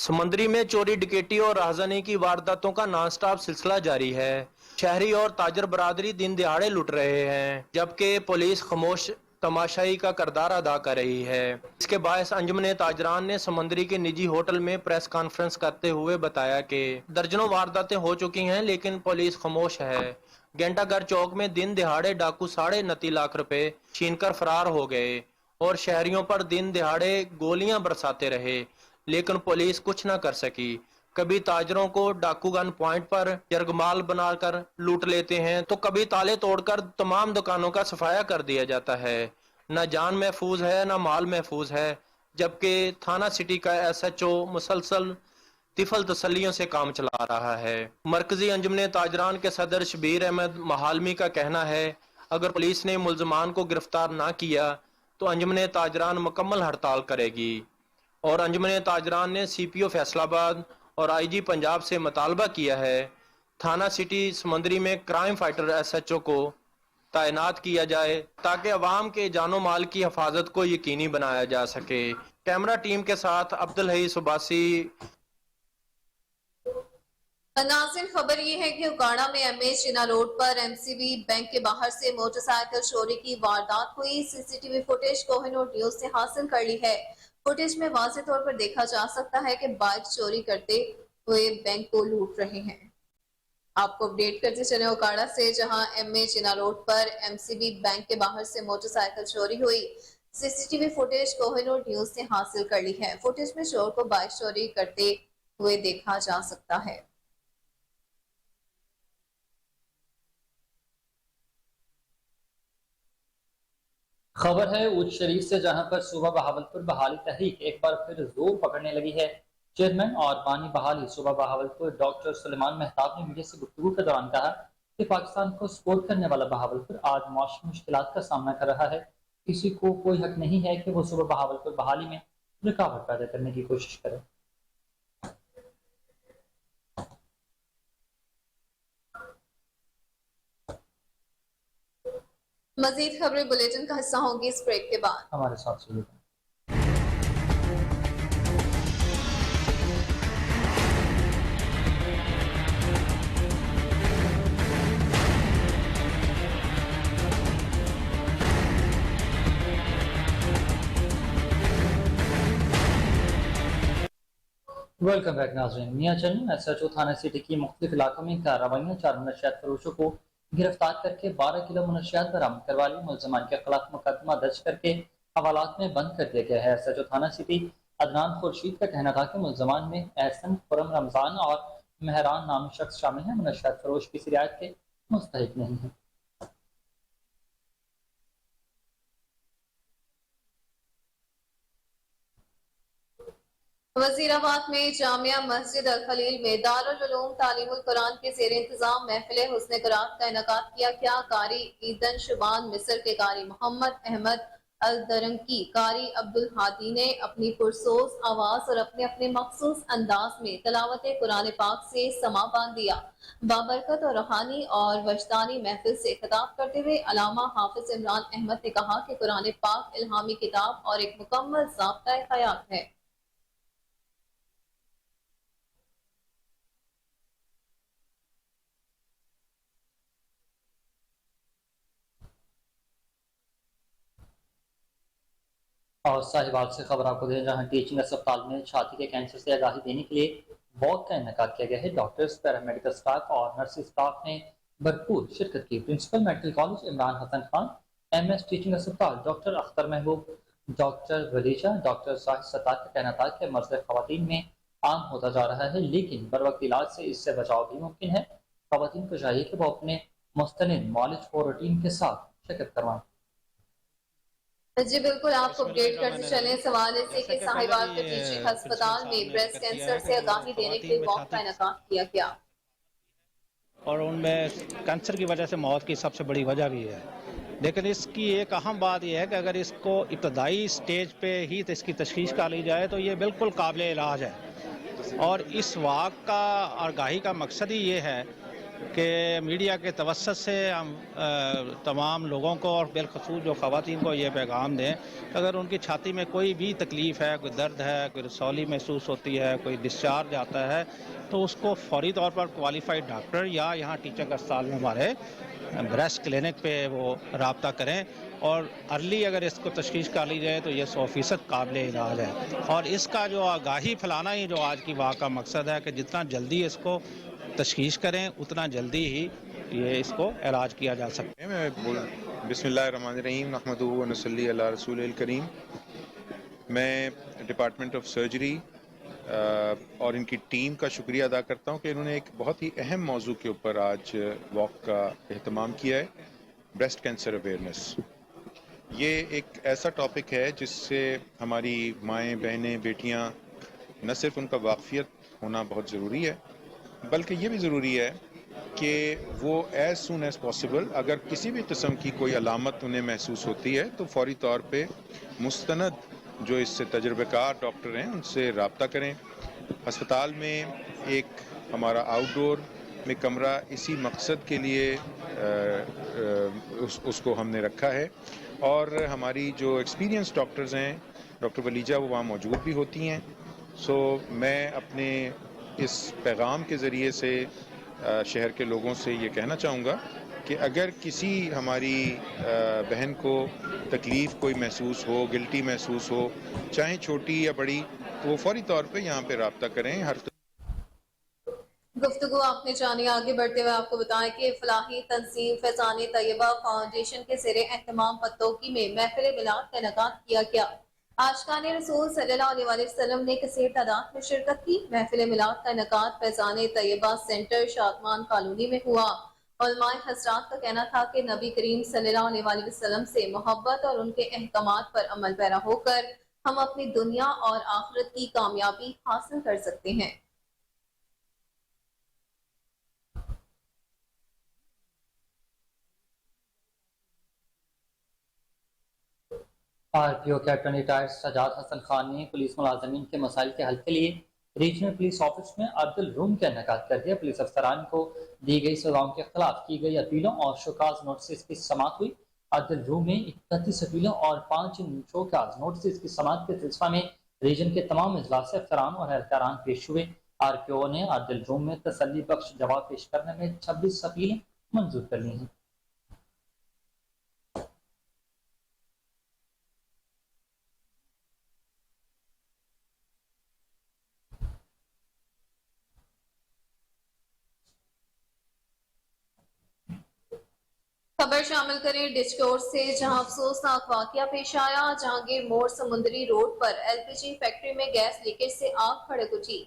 समंदरी में चोरी डकैती और राहज़नी की वारदातों का नॉन स्टॉप सिलसिला जारी है। शहरी और ताजर बरादरी दिन दिहाड़े लुट रहे हैं, जबकि पुलिस खामोश तमाशाई का किरदार अदा कर रही है। इसके बायस अंजुमन ताजरान ने समंदरी के निजी होटल में प्रेस कॉन्फ्रेंस करते हुए बताया कि दर्जनों वारदातें हो चुकी हैं, लेकिन पुलिस खामोश है। घंटाघर चौक में दिन दिहाड़े डाकू 29.5 लाख रुपए छीनकर फरार हो गए और शहरियों पर दिन दिहाड़े गोलियां बरसाते रहे, लेकिन पुलिस कुछ न कर सकी। कभी ताजरों को डाकू गन पॉइंट पर यरगमाल बनाकर लूट लेते हैं, तो कभी ताले तोड़कर तमाम दुकानों का सफाया कर दिया जाता है। न जान महफूज है न माल महफूज है, जबकि थाना सिटी का SHO मुसलसल तिफल तसल्लियों से काम चला रहा है। मरकजी अंजुमन ताजरान के सदर शबीर अहमद महालमी का कहना है, अगर पुलिस ने मुल्जमान को गिरफ्तार ना किया तो अंजुमन ताजरान मुकम्मल हड़ताल करेगी। और अंजुमन ताजरान ने CPO फैसलाबाद और IG पंजाब से मुतालबा किया है थाना सिटी समंदरी में क्राइम फाइटर SHO को तैनात किया जाए, ताकि अवाम के जानो माल की हिफाजत को यकीनी बनाया जा सके। कैमरा टीम के साथ अब्दुल हई सुबासी। नाज़रीन, खबर ये है कि उकाड़ा में MA चिना रोड पर MCB बैंक के बाहर से मोटरसाइकिल चोरी की वारदात हुई। CCTV फुटेज कोहिनूर न्यूज से हासिल कर ली है। फुटेज में वाज़ेह तौर पर देखा जा सकता है कि बाइक चोरी करते हुए बैंक को लूट रहे हैं। आपको अपडेट करते चले उकाड़ा से, जहां MA चिना रोड पर MCB बैंक के बाहर से मोटरसाइकिल चोरी हुई। CCTV फुटेज कोहिनूर न्यूज से हासिल कर ली है। फुटेज में चोर को बाइक चोरी करते हुए देखा जा सकता है। खबर है उच्च शरीफ से, जहां पर सूबा बहावलपुर बहाली तहरीक एक बार फिर जोर पकड़ने लगी है। चेयरमैन और बानी बहाली सूबा बहावलपुर डॉक्टर सुलेमान मेहताब ने मीडिया से गुफ्तगू के दौरान कहा कि पाकिस्तान को सपोर्ट करने वाला बहावलपुर आज मौसमी मुश्किलात का सामना कर रहा है। किसी को कोई हक नहीं है कि वो सूबा बहावलपुर बहाली में रुकावट पैदा करने की कोशिश करे। मजीद खबरें बुलेटिन का हिस्सा होंगी इस ब्रेक के बाद। हमारे साथ सुनिए। वेलकम बैक नाज़रीन। मियां चन्नू SHO थाना सिटी की मुख्तलिफ इलाकों में कार्रवाइयाँ 4 मनशियात फरोशों को गिरफ्तार करके 12 किलो मनशियात बरामद करवा ली। मुल्ज़मान के खिलाफ मुकदमा दर्ज करके हवालात में बंद कर दिया गया है। SHO थाना सिटी अदनान खुर्शीद का कहना था कि मुल्ज़मान में एहसन, खुरम, रमजान और मेहरान नामी शख्स शामिल हैं। मनशियात फरोश किसी रियायत के मुस्तहिक नहीं है। वजीराबाद में जामिया मस्जिद अल खलील में दारुल उलूम तालीमुल कुरान के ज़ेर इंतजाम महफिल हुस्न क़रात का इनेकाद किया गया। कारी ईदन शुबान मिस्र के कारी मोहम्मद अहमद अल दरंकी, कारी अब्दुल हादी ने अपनी पुरसोज आवाज और अपने अपने मखसूस अंदाज में तलावत कुरान पाक से समा बांध दिया। बाबरकत और रूहानी और वजदानी महफिल से खिताब करते हुए अलामा हाफिज इमरान अहमद ने कहा कि कुरान पाक इल्हामी किताब और एक मुकम्मल ज़ाब्ता हयात है। और साहिवाल से खबर आपको दें, जहां टीचिंग अस्पताल में छाती के कैंसर से आगाही देने के लिए वॉक का इनेकाद किया गया है। डॉक्टर्स, पैरामेडिकल स्टाफ और नर्सिंग स्टाफ ने भरपूर शिरकत की। Principal medical college Imran Hasan Khan, MS teaching अस्पताल doctor Akhtar Mehboob, doctor Walija, doctor Sahid Sattar का कहना था कि मसले खवातीन में आम होता जा रहा है, लेकिन बर वक्त इलाज से इससे बचाव भी मुमकिन है। खवातीन को चाहिए कि वो अपने मुस्तनिद मॉलेज और रूटीन के साथ शिरकत करवाएं। जी बिल्कुल, आपको अपडेट करते चले। सवाल ऐसे कि साहिवाल के टीचिंग अस्पताल में ब्रेस्ट कैंसर से आगाही देने के लिए वॉक का इनेकाद किया गया और उनमें कैंसर की वजह से मौत की सबसे बड़ी वजह भी है। लेकिन इसकी एक अहम बात यह है कि अगर इसको इब्तदाई स्टेज पे ही इसकी तशखीस कर ली जाए तो ये बिल्कुल काबिल इलाज है। और इस वॉक का आगाही का मकसद ही ये है कि मीडिया के तवस्सुत से हम तमाम लोगों को और बिलखसूस जो ख़वातीन को ये पैगाम दें कि अगर उनकी छाती में कोई भी तकलीफ़ है, कोई दर्द है, कोई रसौली महसूस होती है, कोई डिस्चार्ज आता है, तो उसको फौरी तौर पर क्वालिफाइड डॉक्टर या यहाँ टीचर अस्पताल में हमारे ब्रेस्ट क्लिनिक पे वो रब्ता करें और अर्ली अगर इसको तशख़ीस कर ली जाए तो ये 100% काबिल इलाज है। और इसका जो आगाही फैलाना ही जो आज की वाक़ का मकसद है कि जितना जल्दी इसको तशख़ीस करें उतना जल्दी ही ये इसको इलाज किया जा सकता है। मैं बिस्मिल्लाहिर्रहमानिर्रहीम नहमदुहु व नसल्ली अला रसूलिल करीम। मैं डिपार्टमेंट ऑफ सर्जरी और इनकी टीम का शुक्रिया अदा करता हूँ कि इन्होंने एक बहुत ही अहम मौजू के ऊपर आज वॉक का एहतमाम किया है, ब्रेस्ट कैंसर अवेयरनेस। ये एक ऐसा टॉपिक है जिससे हमारी माएँ, बहनें, बेटियाँ न सिर्फ उनका वाक़फियत होना बहुत ज़रूरी है बल्कि ये भी ज़रूरी है कि वो एज़ सून एज़ पॉसिबल अगर किसी भी किस्म की कोई अलामत उन्हें महसूस होती है तो फौरी तौर पे मुस्तनद जो इससे तजर्बेकार डॉक्टर हैं उनसे रब्ता करें। अस्पताल में एक हमारा आउटडोर में कमरा इसी मकसद के लिए उसको हमने रखा है और हमारी जो एक्सपीरियंस डॉक्टर्स हैं, डॉक्टर वलीजा, वो वहाँ मौजूद भी होती हैं। सो मैं अपने इस पैगाम के ज़रिए से शहर के लोगों से ये कहना चाहूँगा कि अगर किसी हमारी बहन को तकलीफ़ कोई महसूस हो, गिल्टी महसूस हो, चाहे छोटी या बड़ी, तो वो फौरी तौर पे यहाँ पे रब्ता करें। हर गुफ्तगू आपने जानी। आगे बढ़ते हुए आपको बताएं कि फलाही तंजीम फैज़ान तैयबा फाउंडेशन के ज़ेरे एहतमाम पत्तोकी में महफिल मिलाद का इनेकाद किया गया। आशिकान रसूल सल्लल्लाहु अलैहि वसल्लम ने कसीर तादाद में शिरकत की। महफिल मिलाद का इनेकाद फैज़ान तैयबा सेंटर शादमान कॉलोनी में हुआ। उलमाए हज़रात का कहना था कि नबी करीम सल्लल्लाहु अलैहि वसल्लम से मोहब्बत और उनके अहकामात पर अमल पैरा होकर हम अपनी दुनिया और आखिरत की कामयाबी हासिल कर सकते हैं। आरपीओ के अटॉर्नी रिटायर्ड सजाद हसन खान ने पुलिस मुलाजमीन के मसाइल के हल के लिए रीजनल पुलिस ऑफिस में अदल रूम का इनेकाद कर दिया। पुलिस अफसरान को दी गई सजाओं के खिलाफ की गई अपीलों और शोकाज नोटिस की समाअत हुई। अदल रूम में 31 अपीलों और 5 शोकाज नोटिस की समाअत के सिलसिला में रीजन के तमाम इजलास से अफसरान और एहलकारान पेश हुए। आरपीओ ने अदल रूम में तसल्ली बख्श जवाब पेश करने में 26 अपीलें मंजूर कर ली हैं। खबर शामिल करें डिस्कोर्स से, जहां अफसोसनाक वाकया पेश आया। जहांगीर मोड़ समुंदरी रोड पर एलपीजी फैक्ट्री में गैस लीकेज से आग भड़क उठी।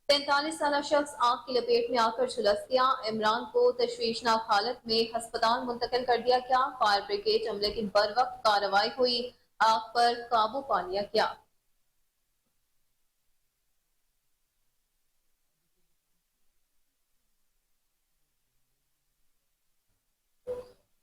43 साल शख्स आग की लपेट में आकर झुलस गया। इमरान को तशवीशनाक हालत में अस्पताल मुंतकिल कर दिया गया। फायर ब्रिगेड अमले की बर वक्त कार्रवाई हुई, आग पर काबू पा लिया गया।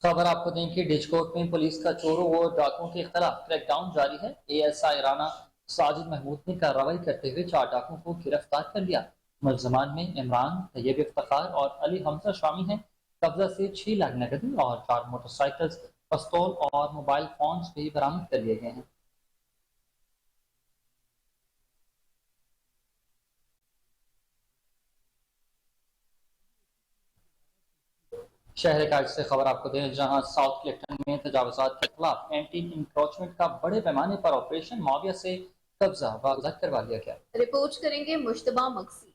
खबर आपको दें कि डिजकोट में पुलिस का चोरों और डाकुओं के खिलाफ क्रैकडाउन जारी है। एएसआई राना साजिद महमूद ने कार्रवाई करते हुए 4 डाकुओं को गिरफ्तार कर लिया। मुलजमान में इमरान, तैयब इफ्तिखार और अली हमजा शामिल हैं। कब्जा से 6 लाख नकदी और 4 मोटरसाइकिल्स, पिस्तौल और मोबाइल फोन्स भी बरामद कर लिए गए हैं। शहर काज से खबर आपको दें, जहां साउथ क्लिफ्टन में तजावुजात के खिलाफ एंटी इंक्रोचमेंट का बड़े पैमाने पर ऑपरेशन मुआविया से कब्जा वागजा करवा लिया गया। रिपोर्ट करेंगे मुश्तबा मक्सी।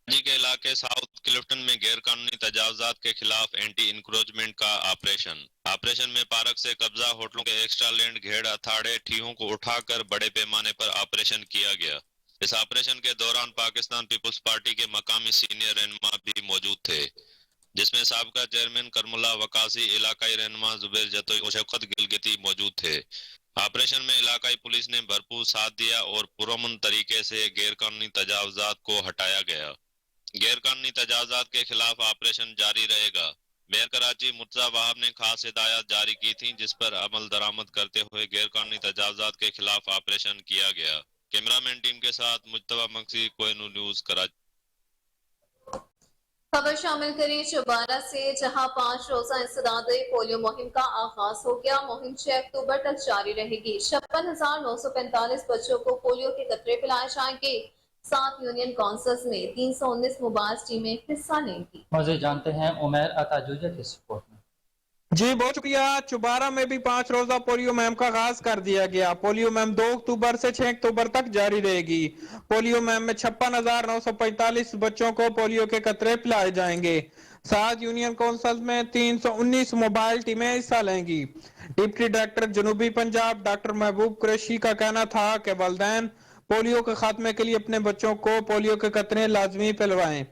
जी के इलाके साउथ क्लिफ्टन में गैर कानूनी तजावुजात के खिलाफ एंटी इंक्रोचमेंट का ऑपरेशन में पार्क से कब्जा, होटलों के एक्स्ट्रा लैंड, घेड़, अथाड़े, ठीहों को उठाकर बड़े पैमाने पर ऑपरेशन किया गया। इस ऑपरेशन के दौरान पाकिस्तान पीपल्स पार्टी के मकामी सीनियर रहनुमा भी मौजूद थे, जिसमें साबका चेयरमैन करमुल्ला वकासी, इलाकाई रहनुमा जुबैर जतोई और शौकत गिलगिती मौजूद थे। ऑपरेशन में इलाकाई पुलिस ने भरपूर साथ दिया और पुरअमन तरीके से गैर कानूनी तजावुजात को हटाया गया। गैर कानूनी तजावुजात के खिलाफ ऑपरेशन जारी रहेगा। मेयर कराची मुर्तजा वहाब ने खास हिदायत जारी की थी, जिस पर अमल दरामद करते हुए गैर कानूनी तजावुजात के खिलाफ ऑपरेशन किया गया। कैमरामैन टीम के साथ मुज्तबा मक्सी, कोहिनूर न्यूज, कराची। खबर शामिल करें चौबारा से, जहां 5 रोजा इंसदादे पोलियो मुहिम का आगाज हो गया। मुहिम 6 अक्टूबर तक जारी रहेगी। 56,945 बच्चों को पोलियो के कतरे पिलाए जाएंगे। 7 यूनियन काउंसिल्स में 319 मोबाइल टीमें हिस्सा लेंगी। मज़ीद जानते हैं उमैर अताजुजा की रिपोर्ट में। जी बहुत शुक्रिया। चुबारा में भी 5 रोजा पोलियो मुहिम का आगाज कर दिया गया। पोलियो मुहिम 2 अक्टूबर से 6 अक्टूबर तक जारी रहेगी। पोलियो मुहिम में 56,945 बच्चों को पोलियो के कतरे पिलाए जाएंगे। 7 यूनियन काउंसिल में 319 मोबाइल टीमें हिस्सा लेंगी। डिप्टी डायरेक्टर जनूबी पंजाब डॉक्टर महबूब कुरैशी का कहना था कि वालिदैन पोलियो के खात्मे के लिए अपने बच्चों को पोलियो के कतरे लाजमी पिलवाएं।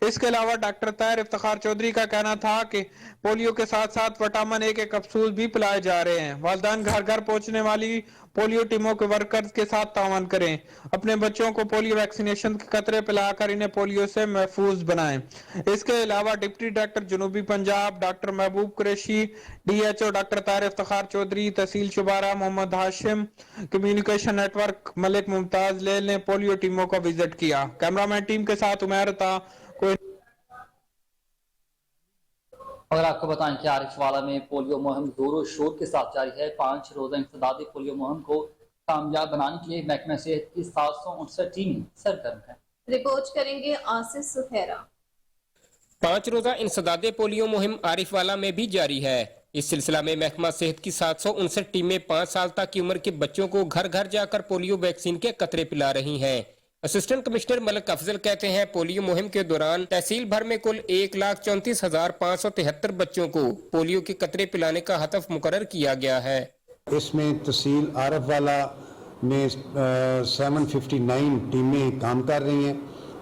इसके अलावा डॉक्टर ताहिर इफ्तिखार चौधरी का कहना था कि पोलियो के साथ साथ विटामिन ए के कैप्सूल भी पिलाए जा रहे हैं। वालिदैन घर घर पहुंचने वाली पोलियो टीमों के वर्कर्स के साथ तावन करें। अपने बच्चों को पोलियो वैक्सीनेशन के कतरे पिलाकर इन्हें पोलियो से महफूज बनाएं। इसके अलावा डिप्टी डायरेक्टर जनूबी पंजाब डॉक्टर महबूब कुरैशी, DHO डॉक्टर ताहिर इफ्तिखार चौधरी, तहसील चुबारा मोहम्मद हाशिम, कम्युनिकेशन नेटवर्क मलिक मुमताज लेल ने पोलियो टीमों का विजिट किया। कैमरामैन टीम के साथ उमैर था। और आपको बताएं कि आरिफवाला में पोलियो मुहिम जोरों शोर के साथ जारी है। 5 रोजा इंसदादी पोलियो मुहिम को कामयाब बनाने के लिए महकमा सेहत की 759 टीमें सरगर्म है। रिपोर्ट करेंगे आसिफ सुहेरा। 5 रोजा इंसदादे पोलियो मुहिम आरिफवाला में भी जारी है। इस सिलसिला में महकमा सेहत की 759 टीमें 5 साल तक की उम्र के बच्चों को घर घर जाकर पोलियो वैक्सीन के कतरे पिला रही हैं। असिस्टेंट कमिश्नर मलिक अफजल कहते हैं पोलियो मुहिम के दौरान तहसील भर में कुल 1,34,573 बच्चों को पोलियो के कतरे पिलाने का हदफ मुकर्रर किया गया है। इसमें तहसील आरिफवाला में 759 टीमें काम कर रही हैं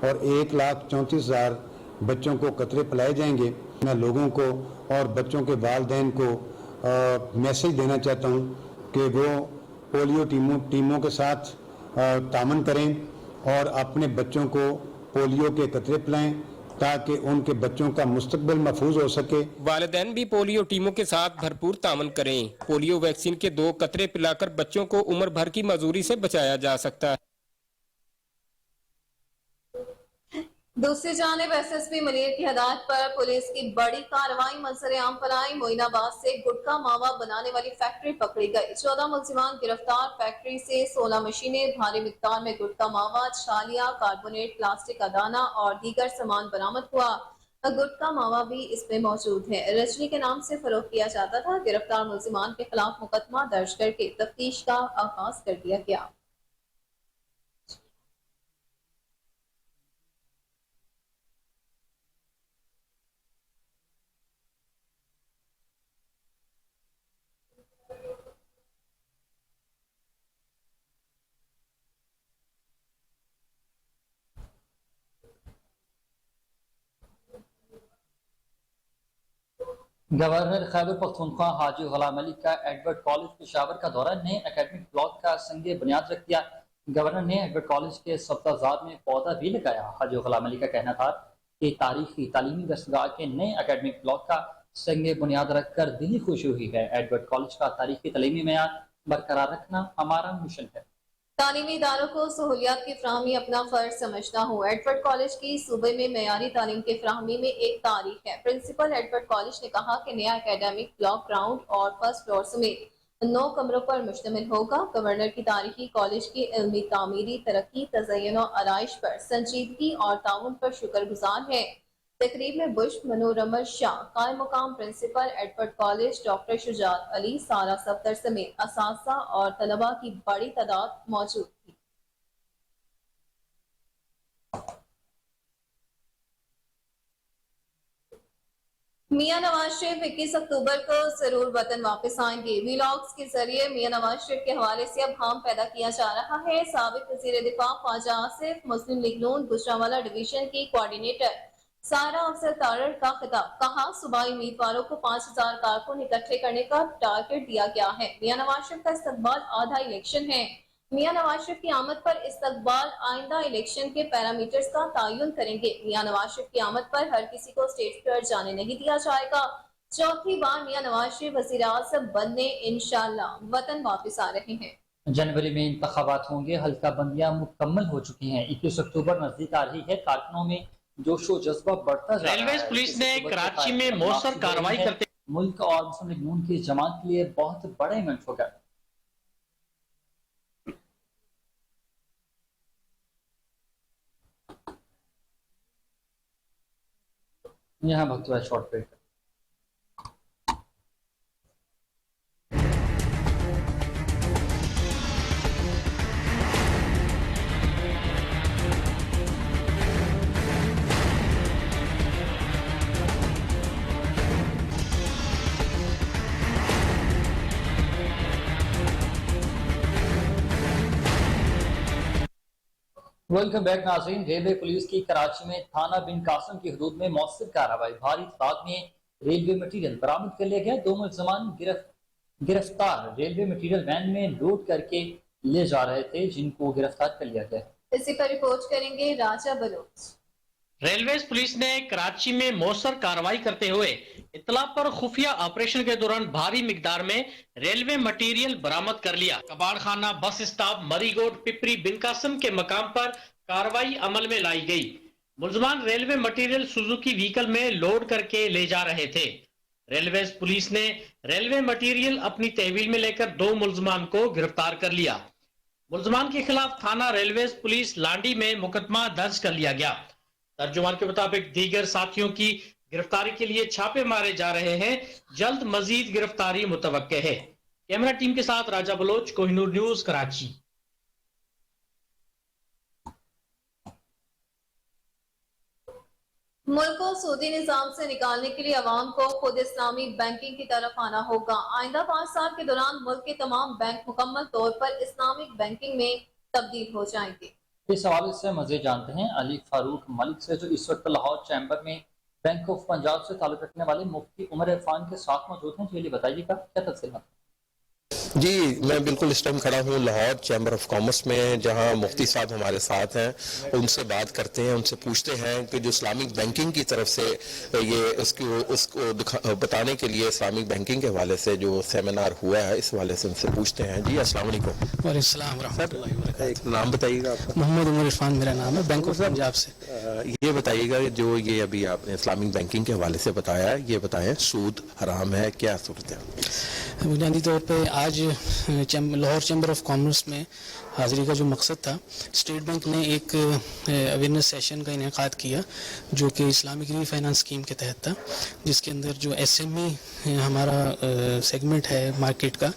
और 1,34,000 बच्चों को कतरे पिलाए जाएंगे। मैं लोगों को और बच्चों के वालिदैन को मैसेज देना चाहता हूं कि वो पोलियो टीमों के साथ तामन करें और अपने बच्चों को पोलियो के कतरे पिलाएं ताकि उनके बच्चों का मुस्तकबिल महफूज हो सके। वालिदैन भी पोलियो टीमों के साथ भरपूर तामन करें। पोलियो वैक्सीन के 2 कतरे पिलाकर बच्चों को उम्र भर की मजूरी से बचाया जा सकता है। दूसरी जानिब SSP मुनीर की हदायत पर पुलिस की बड़ी कार्रवाई मंजर आम पर आई। मोइनाबाद से गुटखा मावा बनाने वाली फैक्ट्री पकड़ी गई। 14 मुलजिमान गिरफ्तार। फैक्ट्री से 16 मशीनें, भारी मिकदार में गुटखा मावा, छालिया, कार्बोनेट, प्लास्टिक का दाना और दीगर सामान बरामद हुआ। गुटखा मावा भी इसमें मौजूद है। रजनी के नाम से फरोख्त किया जाता था। गिरफ्तार मुलजिमान के खिलाफ मुकदमा दर्ज करके तफ्तीश का आगाज कर दिया गया। गवर्नर खैबर पख्तूनख्वा हाजी गुलाम अली का एडवर्ड कॉलेज पेशावर का दौरा। नए एकेडमिक ब्लॉक का संगे बुनियाद रख दिया। गवर्नर ने एडवर्ड कॉलेज के सब्जाजार में पौधा भी लगाया। हाजी गुलाम अली का कहना था कि तारीखी तालीमी दस्तगाह के नए एकेडमिक ब्लॉक का संगे बुनियाद रखकर दिली खुशी हुई है। एडवर्ड कॉलेज का तारीखी तालीमी मेयार बरकरार रखना हमारा मिशन है। तालीमी इदारों को सहूलियात की फराहमी अपना फर्ज समझता हूँ। एडवर्ड कॉलेज की सूबे में मेयारी तालीम की फराहमी में एक तारीख है। प्रिंसिपल एडवर्ड कॉलेज ने कहा कि नया एकेडमिक ब्लॉक ग्राउंड और फर्स्ट फ्लोर समेत 9 कमरों पर मुश्तमिल होगा। गवर्नर की तारीखी कॉलेज की इल्मी तामीरी तरक्की तज़य्युन और आराइश पर संजीदगी और ताउन पर शुक्रगुजार है। तकरीब में बुश मनोरमर शाह, कायम मुकाम principal Edward college doctor Shujaat Ali, सारा सफ्तर समेत असातिज़ा और तलबा की बड़ी तादाद मौजूद थी। मियां नवाज शरीफ 21 अक्टूबर को जरूर वतन वापस आएंगे। वीलॉग्स के जरिए मियां नवाज शरीफ के हवाले से अब हाम पैदा किया जा रहा है। साबिक वज़ीर दिफा ख्वाजा आसिफ, मुस्लिम लीग नून गुजरांवाला डिवीजन की कोऑर्डिनेटर सारा अफसर तारड़ का खिताब। कहा सूबाई उम्मीदवारों को 5000 कारकुन इकट्ठे करने का टारगेट दिया गया है। मियां नवाज शरीफ का इस्तकबाल आधा इलेक्शन है। मियां नवाज शरीफ की आमद पर इस्तकबाल आइंदा इलेक्शन के पैरामीटर्स का तयन करेंगे। मियां नवाज शरीफ की आमद पर हर किसी को स्टेज पर जाने नहीं दिया जाएगा। चौथी बार मियां नवाज शरीफ वज़ीर आज़म बनने इंशाअल्लाह वतन वापस आ रहे हैं। जनवरी में इंतखाबात होंगे। हल्का बंदियां मुकम्मल हो चुकी हैं। 21 अक्टूबर नजदीक आ रही है। कारकुनों में जोशो जज्बा बढ़ता जा रहा है। रेलवे पुलिस ने कराची में मौसर कार्रवाई करते मुल्क और मुस्लिम लीग नून की जमात के लिए बहुत बड़ा इवेंट होगा। यहाँ वक्त हुआ शॉर्ट ब्रेक। वेलकम बैक नाज़रीन। रेलवे पुलिस की कराची में थाना बिन कासिम की हदूद में मौसर कार्रवाई, भारी तादाद में रेलवे मटीरियल बरामद कर लिया गया। 2 मुलजमान गिरफ्तार रेलवे मटीरियल वैन में लोड करके ले जा रहे थे, जिनको गिरफ्तार कर लिया गया। इसी पर रिपोर्ट करेंगे राजा बलोच। रेलवे पुलिस ने कराची में मौसर कार्रवाई करते हुए इतला पर खुफिया ऑपरेशन के दौरान भारी मिकदार में रेलवे मटेरियल बरामद कर लिया। कबाड़ खाना बस स्टॉप मरीगोड पिपरी बिन कासिम के मकाम पर कार्रवाई अमल में लाई गई। मुलजमान रेलवे मटेरियल सुजुकी व्हीकल में लोड करके ले जा रहे थे। रेलवे पुलिस ने रेलवे मटेरियल अपनी तहवील में लेकर 2 मुलजमान को गिरफ्तार कर लिया। मुलजमान के खिलाफ थाना रेलवे पुलिस लांडी में मुकदमा दर्ज कर लिया गया। तर्जुमान के मुताबिक दीगर साथियों की गिरफ्तारी के लिए छापे मारे जा रहे हैं। जल्द मजीद गिरफ्तारी मुतवक्के है। कैमरा टीम के साथ राजा बलोच, कोहिनूर न्यूज, कराची। मुल्क को सूदी निजाम से निकालने के लिए अवाम को खुद इस्लामी बैंकिंग की तरफ आना होगा। आइंदा 5 साल के दौरान मुल्क के तमाम बैंक मुकम्मल तौर पर इस्लामिक बैंकिंग में तब्दील हो जाएंगे। इस हवाले से मज़ीद जानते हैं अली फारूक मलिक से, जो इस वक्त लाहौर चैम्बर में बैंक ऑफ पंजाब से ताल्लुक रखने वाले मुफ्ती उमर इरफान के साथ मौजूद हैं। चलिए बताइएगा क्या तफसीलात। जी, मैं बिल्कुल इस टाइम खड़ा हूँ लाहौर चैम्बर ऑफ कॉमर्स में, जहाँ मुफ्ती साहब हमारे साथ हैं। उनसे बात करते हैं, उनसे पूछते हैं कि जो इस्लामिक बैंकिंग की तरफ से ये उसको बताने के लिए इस्लामिक बैंकिंग के हवाले से जो सेमिनार हुआ है, इस हवाले से उनसे पूछते हैं। जी अस्सलाम वालेकुम। वालेकुम रहमतुल्लाहि व बरकातहू। एक नाम बताइएगा आपका? मोहम्मद उमर इरफान मेरा नाम है, बैंक ऑफ पंजाब से। ये बताइएगा जो ये अभी आपने इस्लामिक बैंकिंग के हवाले से बताया, ये बताएं सूद हराम है, क्या सूरत है? बुनियादी तौर पे आज लाहौर चैम्बर ऑफ कॉमर्स में हाज़िरी का जो मकसद था, स्टेट बैंक ने एक अवेयरनेस सेशन का इनेकाद किया जो कि इस्लामिक रीफाइनेंस स्कीम के तहत था, जिसके अंदर जो एसएमई हमारा सेगमेंट है मार्केट का,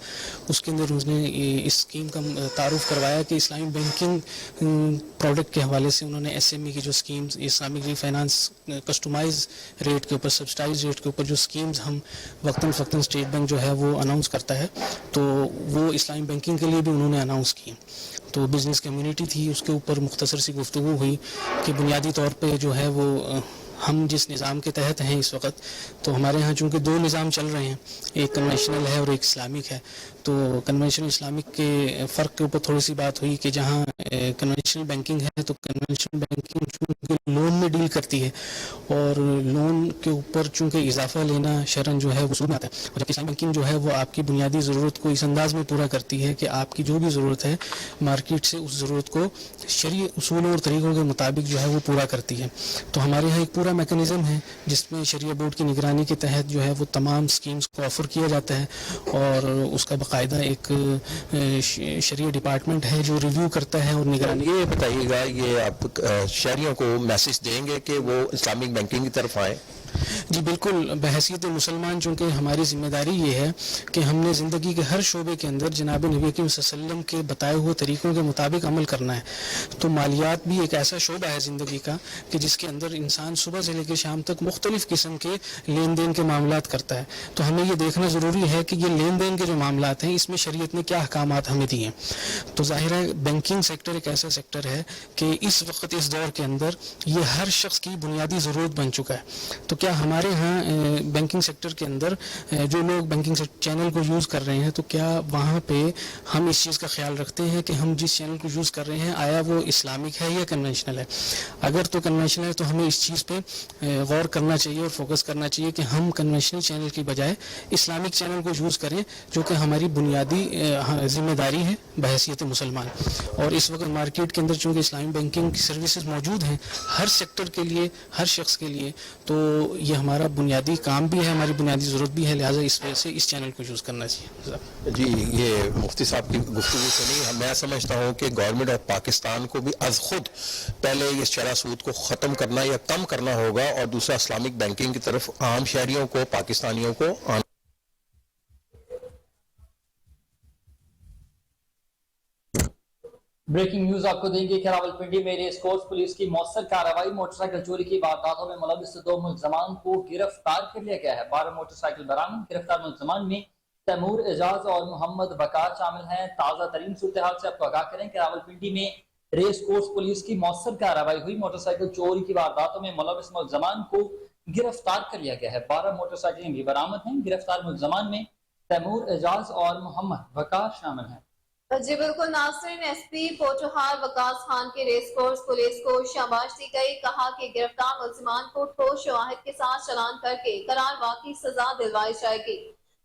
उसके अंदर उसने इस स्कीम का तारुफ करवाया कि इस्लामिक बैंकिंग प्रोडक्ट के हवाले से उन्होंने एसएमई की जो schemes, Islamic refinance customize rate के ऊपर, सब्सिडाइज रेट के ऊपर जो स्कीम्स हम वक्तन फ़क्तन स्टेट बैंक जो है वो अनाउंस करता है, तो वो इस्लामिक बैंकिंग के लिए भी उन्होंने अनाउंस की। तो बिज़नेस कम्युनिटी थी, उसके ऊपर मुख्तसर सी गुफ्तगू हुई कि बुनियादी तौर पे जो है वो हम जिस निज़ाम के तहत हैं इस वक्त, तो हमारे यहाँ चूँकि 2 निज़ाम चल रहे हैं, एक कन्वेंशनल है और एक इस्लामिक है। तो कन्वेंशनल इस्लामिक के फ़र्क के ऊपर थोड़ी सी बात हुई कि जहाँ कन्वेंशनल बैंकिंग है तो कन्वेंशनल बैंकिंग चूँकि लोन में डील करती है और लोन के ऊपर चूँकि इजाफा लेना शरन जो है वो सूद में आता है, और जबकि इस्लामिक बैंकिंग जो है वो आपकी बुनियादी ज़रूरत को इस अंदाज़ में पूरा करती है कि आपकी जो भी ज़रूरत है मार्केट से उस ज़रूरत को शरई उसूलों और तरीक़ों के मुताबिक जो है वो पूरा करती है। तो हमारे यहाँ एक पूरा मैकेनिज़्म है जिसमें शरिया बोर्ड की निगरानी के तहत जो है वो तमाम स्कीम्स को ऑफ़र किया जाता है, और उसका बाकायदा एक शरिया डिपार्टमेंट है जो रिव्यू करता है और निगरानी। ये बताइएगा, ये आप शहरियों को मैसेज देंगे कि वो इस्लामिक बैंकिंग की तरफ आए? जी बिल्कुल, बहैसियत मुसलमान चूँकि हमारी ज़िम्मेदारी ये है कि हमने ज़िंदगी के हर शोबे के अंदर जनाब नबी करीम सल्लल्लाहु अलैहि वसल्लम के बताए हुए तरीक़ों के मुताबिक अमल करना है। तो मालियात भी एक ऐसा शोबा है ज़िंदगी का कि जिसके अंदर इंसान सुबह से लेकर शाम तक मुख्तलिफ़ किस्म के लेन देन के मामलात करता है। तो हमें ये देखना ज़रूरी है कि ये लेन देन के जो मामलात हैं इसमें शरीयत ने क्या अहकामात हमें दिए। तो ज़ाहिर है बैंकिंग सेक्टर एक ऐसा सेक्टर है कि इस वक्त इस दौर के अंदर ये हर शख्स की बुनियादी ज़रूरत बन चुका है। तो क्या क्या हमारे यहाँ बैंकिंग सेक्टर के अंदर जो लोग बैंकिंग चैनल को यूज़ कर रहे हैं तो क्या वहाँ पे हम इस चीज़ का ख्याल रखते हैं कि हम जिस चैनल को यूज़ कर रहे हैं आया वो इस्लामिक है या कन्वेंशनल है? अगर तो कन्वेंशनल है तो हमें इस चीज़ पे गौर करना चाहिए और फोकस करना चाहिए कि हम कन्वेंशनल चैनल की बजाय इस्लामिक चैनल को यूज़ करें, जो कि हमारी बुनियादी जिम्मेदारी है बहैसियत मुसलमान। और इस वक्त मार्केट के अंदर चूँकि इस्लामिक बैंकिंग की सर्विसेज मौजूद हैं हर सेक्टर के लिए, हर शख्स के लिए, तो ये हमारा बुनियादी काम भी है, हमारी बुनियादी ज़रूरत भी है, लिहाजा इस वजह से इस चैनल को यूज़ करना चाहिए। जी, ये मुफ्ती साहब की गुफ्तगू से नहीं, मैं समझता हूँ कि गवर्नमेंट ऑफ पाकिस्तान को भी अज खुद पहले इस चरा सूद को ख़त्म करना या कम करना होगा और दूसरा इस्लामिक बैंकिंग की तरफ आम शहरियों को, पाकिस्तानियों को आना। ब्रेकिंग न्यूज आपको देंगे कि रावलपिंडी में रेस कोर्स पुलिस की मौसर कार्रवाई, मोटरसाइकिल चोरी की वारदातों में मुलविस 2 मुलजमान को गिरफ्तार कर लिया गया है। 12 मोटरसाइकिल बरामद। गिरफ्तार मुलजमान में तैमूर एजाज और मोहम्मद बकार शामिल हैं। ताज़ा तरीन सूरत हाल से आपको आगाह करें कि रावलपिंडी में रेस कोर्स पुलिस की मौसर कार्रवाई हुई। मोटरसाइकिल चोरी की वारदातों में मुलविस मुलजमान को गिरफ्तार कर लिया गया है। 12 मोटरसाइकिलें भी बरामद हैं। गिरफ्तार मुलजमान में तैमूर एजाज और मोहम्मद बकार शामिल हैं। जी बिल्कुल नाज़रीन, एसपी पोटोहार वकास खान की रेस कोर्स पुलिस को शाबाश दी गई। कहा कि गिरफ्तार मुलजिमान को ठोस शवाहिद के साथ चालान करके करार वाकई सजा दिलवाई जाएगी।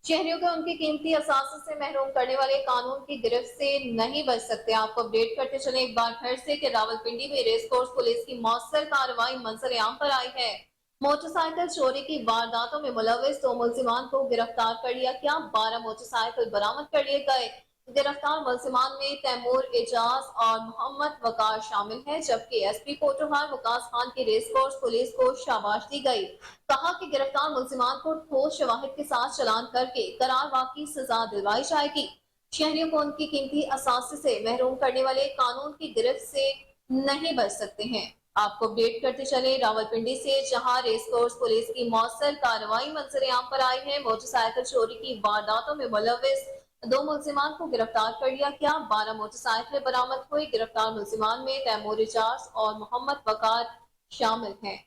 शहरियों को उनकी कीमती असासे से महरूम करने वाले कानून की गिरफ्त से नहीं बच सकते। आपको अपडेट करते चले एक बार फिर से कि रावलपिंडी में रेस कोर्स पुलिस की मौसर कार्रवाई मंजर आम पर आई है। मोटरसाइकिल चोरी की वारदातों में मुलविस 2 मुलजिमान को गिरफ्तार कर लिया गया। 12 मोटरसाइकिल बरामद कर लिए गए। गिरफ्तार मुलजिमान में तैमूर एजाज और मोहम्मद वकार शामिल हैं, जबकि एसपी पोटोहार वकास खान की रेस कोर्स पुलिस को शाबाश दी गई। कहा कि गिरफ्तार मुलजिमान को ठोस शवाहिद के साथ चालान करके करार वाकई सजा दिलवाई जाएगी। शहरियों को उनकी कीमती असासे से महरूम करने वाले कानून की गिरफ्त से नहीं बच सकते हैं। आपको अपडेट करते चले रावलपिंडी से, जहां रेस कोर्स पुलिस की मौसर कार्रवाई मंजर आम पर आई है। मोटरसाइकिल चोरी की वारदातों में मुलविस 2 मुलजिमान को गिरफ्तार कर लिया गया। 12 मोटरसाइकिलें बरामद हुई। गिरफ्तार मुलजिमान में तैमूर एजाज और मोहम्मद वकार शामिल हैं।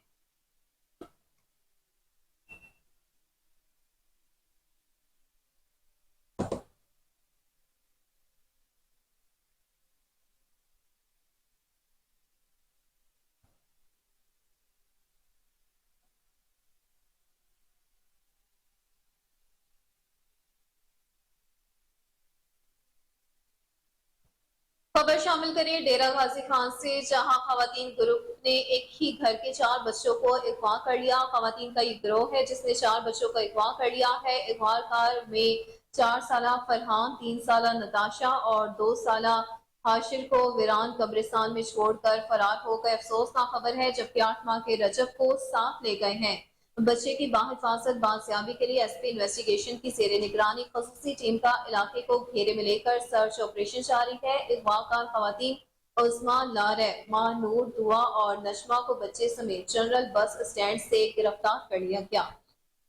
खबर शामिल करिए डेरा गाजी खान से, जहां खवातीन ग्रुप ने एक ही घर के 4 बच्चों को अगवा कर लिया। खवातीन का ये गिरोह है जिसने 4 बच्चों को अगवा कर लिया है। अगवाकार में 4 साला फरहान, 3 साला नताशा और 2 साला हाशिर को वीरान कब्रिस्तान में छोड़कर फरार हो गए। अफसोसनाक खबर है, जबकि 8 माह के रजब को साथ ले गए हैं। बच्चे की बाहिफाजत बाजियाबी के लिए एसपी इन्वेस्टिगेशन की ज़ेरे निगरानी खसूसी टीम का इलाके को घेरे में लेकर सर्च ऑपरेशन जारी है। अगवाकार खवातीन उस्मा, लारे, मां, नूर, दुआ और नजमा को बच्चे समेत जनरल बस स्टैंड से गिरफ्तार कर लिया गया।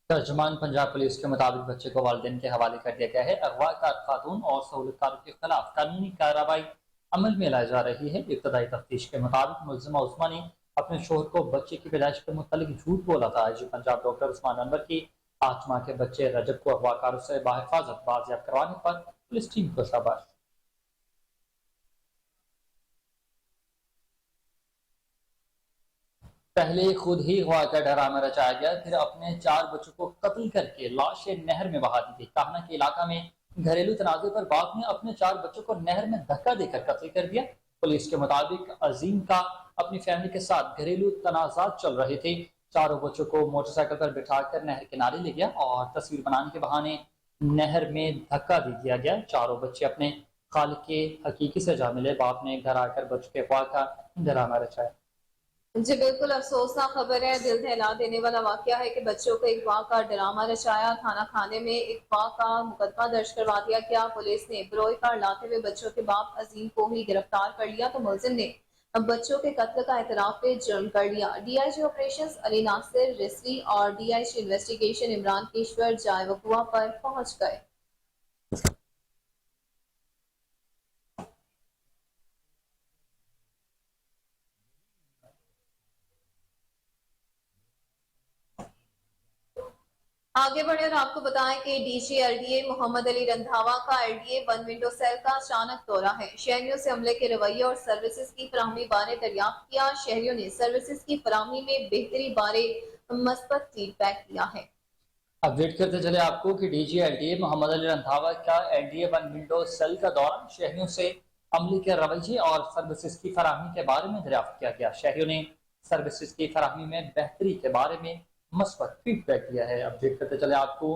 तर्जुमान पंजाब पुलिस के मुताबिक बच्चे को वालिदैन के हवाले कर दिया गया है। अगवाकार खातून और सहूलतकारों के खिलाफ कानूनी कार्रवाई अमल में लाई जा रही है। इब्तदाई तफ्तीश के मुताबिक मुलजिमा उस्मा ने अपने शोहर को बच्चे की पैदाइश के मुतालिक झूठ बोला था। आईजी पंजाब डॉक्टर उस्मान अनवर की 8 माह के बच्चे रजब को अगवाकारों से बाहिफाजत बाजियाब करवाने पर पुलिस टीम को शाबाश। पहले खुद ही अगवा का ड्रामा रचाया गया, फिर अपने 4 बच्चों को कत्ल करके लाशें नहर में बहा दी गई। काहना के इलाका में घरेलू तनाज़े पर बाप ने अपने 4 बच्चों को नहर में धक्का देकर कत्ल कर दिया। पुलिस के मुताबिक अजीम का अपनी फैमिली के साथ घरेलू तनाज़ात चल रहे थे। 4 बच्चों को मोटरसाइकिल पर बिठाकर नहर किनारे ले गया और तस्वीर बनाने के बहाने नहर में धक्का दे दिया गया। 4 बच्चे अपने खालिक के हकीकी से जा मिले। बाप ने घर आकर बच्चों के अगवा का ड्रामा रचाया। जी बिल्कुल अफसोसनाक खबर है, दिल दहला देने वाला वाकया है कि बच्चों को अगवा का ड्रामा रचाया। थाना खाने में अगवा का मुकदमा दर्ज करवा दिया गया। पुलिस ने बरोईकार लाते हुए बच्चों के बाप अजीम को ही गिरफ्तार कर लिया, तो मुलजिम ने बच्चों के कत्ल का एतराफ पे जुर्म कर लिया। डीआईजी ऑपरेशंस अली नासिर रिजवी और डीआईजी इन्वेस्टिगेशन इमरान केशवर जाए वकुआ पर पहुंच गए। आगे बढ़े और आपको बताएं कि डीजी एलडीए मोहम्मद अली रंधावा का एलडीए वन विंडो सेल का अचानक दौरा है। शहरियों से अमले के रवैये और सर्विसेज की फराहमी बारे दरियाफ्त किया। शहरियों ने सर्विसेज की फराहमी में बेहतरी बारे मस्बत फीडबैक दिया है। अपडेट करते चले आपको कि डीजी एलडीए मोहम्मद अली रंधावा का एलडीए वन विंडो सेल का दौरा शहरियों से अमले के रवैये और सर्विसेज की फराहमी के बारे में दरियाफ्त किया गया। शहरियों ने सर्विसेज की फराहमी में बेहतरी के बारे में मस्बत फीडबैक दिया है। अपडेट करते चले आपको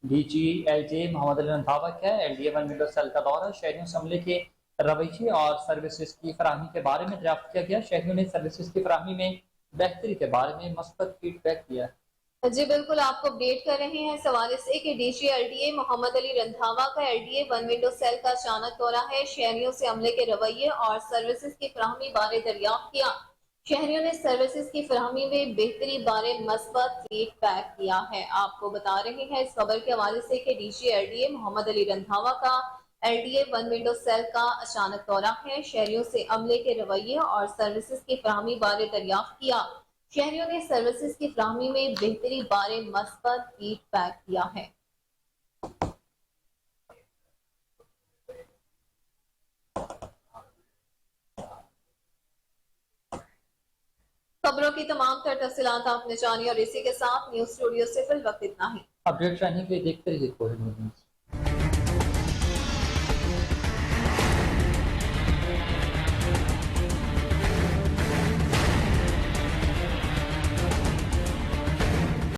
डीजी एलडीए मोहम्मद अली रंधावा का एलडीए वन विंडो सेल का दौरा शहरियों से अमले के रवैये और सर्विसेज की फराहमी के बारे में दरियाफ्त किया गया। शहरियों ने सर्विसेज की फराहमी में बेहतरी के बारे में मस्बत फीडबैक दिया है। जी बिल्कुल, आपको अपडेट कर रहे हैं इस हवाले से कि डीजी एलडीए मोहम्मद अली रंधावा का एलडीए वन विंडो सेल का अचानक दौरा है। शहरियों से अमले के रवैये और सर्विसेज की फराहमी बारे दरियाफ्त किया। शहरियों ने सर्विसेज की फराहमी में बेहतरी बारे मस्बत फीडबैक दिया है। आपको बता रहे हैं इस खबर के हवाले से कि डीजी एलडीए मोहम्मद अली रंधावा का एलडीए वन विंडो सेल का अचानक दौरा है। शहरियों से अमले के रवैये और सर्विसेज की फराहमी बारे दरियाफ्त किया। शहरियों ने सर्विसेज की फराहमी में बेहतरी बारे मस्बत फीडबैक दिया है। खबरों की तमाम तर तफसीलात आपने जानी और इसी के साथ न्यूज स्टूडियो से फिल वक्त इतना ही। अपडेट रहने के लिए देखते रहिए कोहिनूर न्यूज़।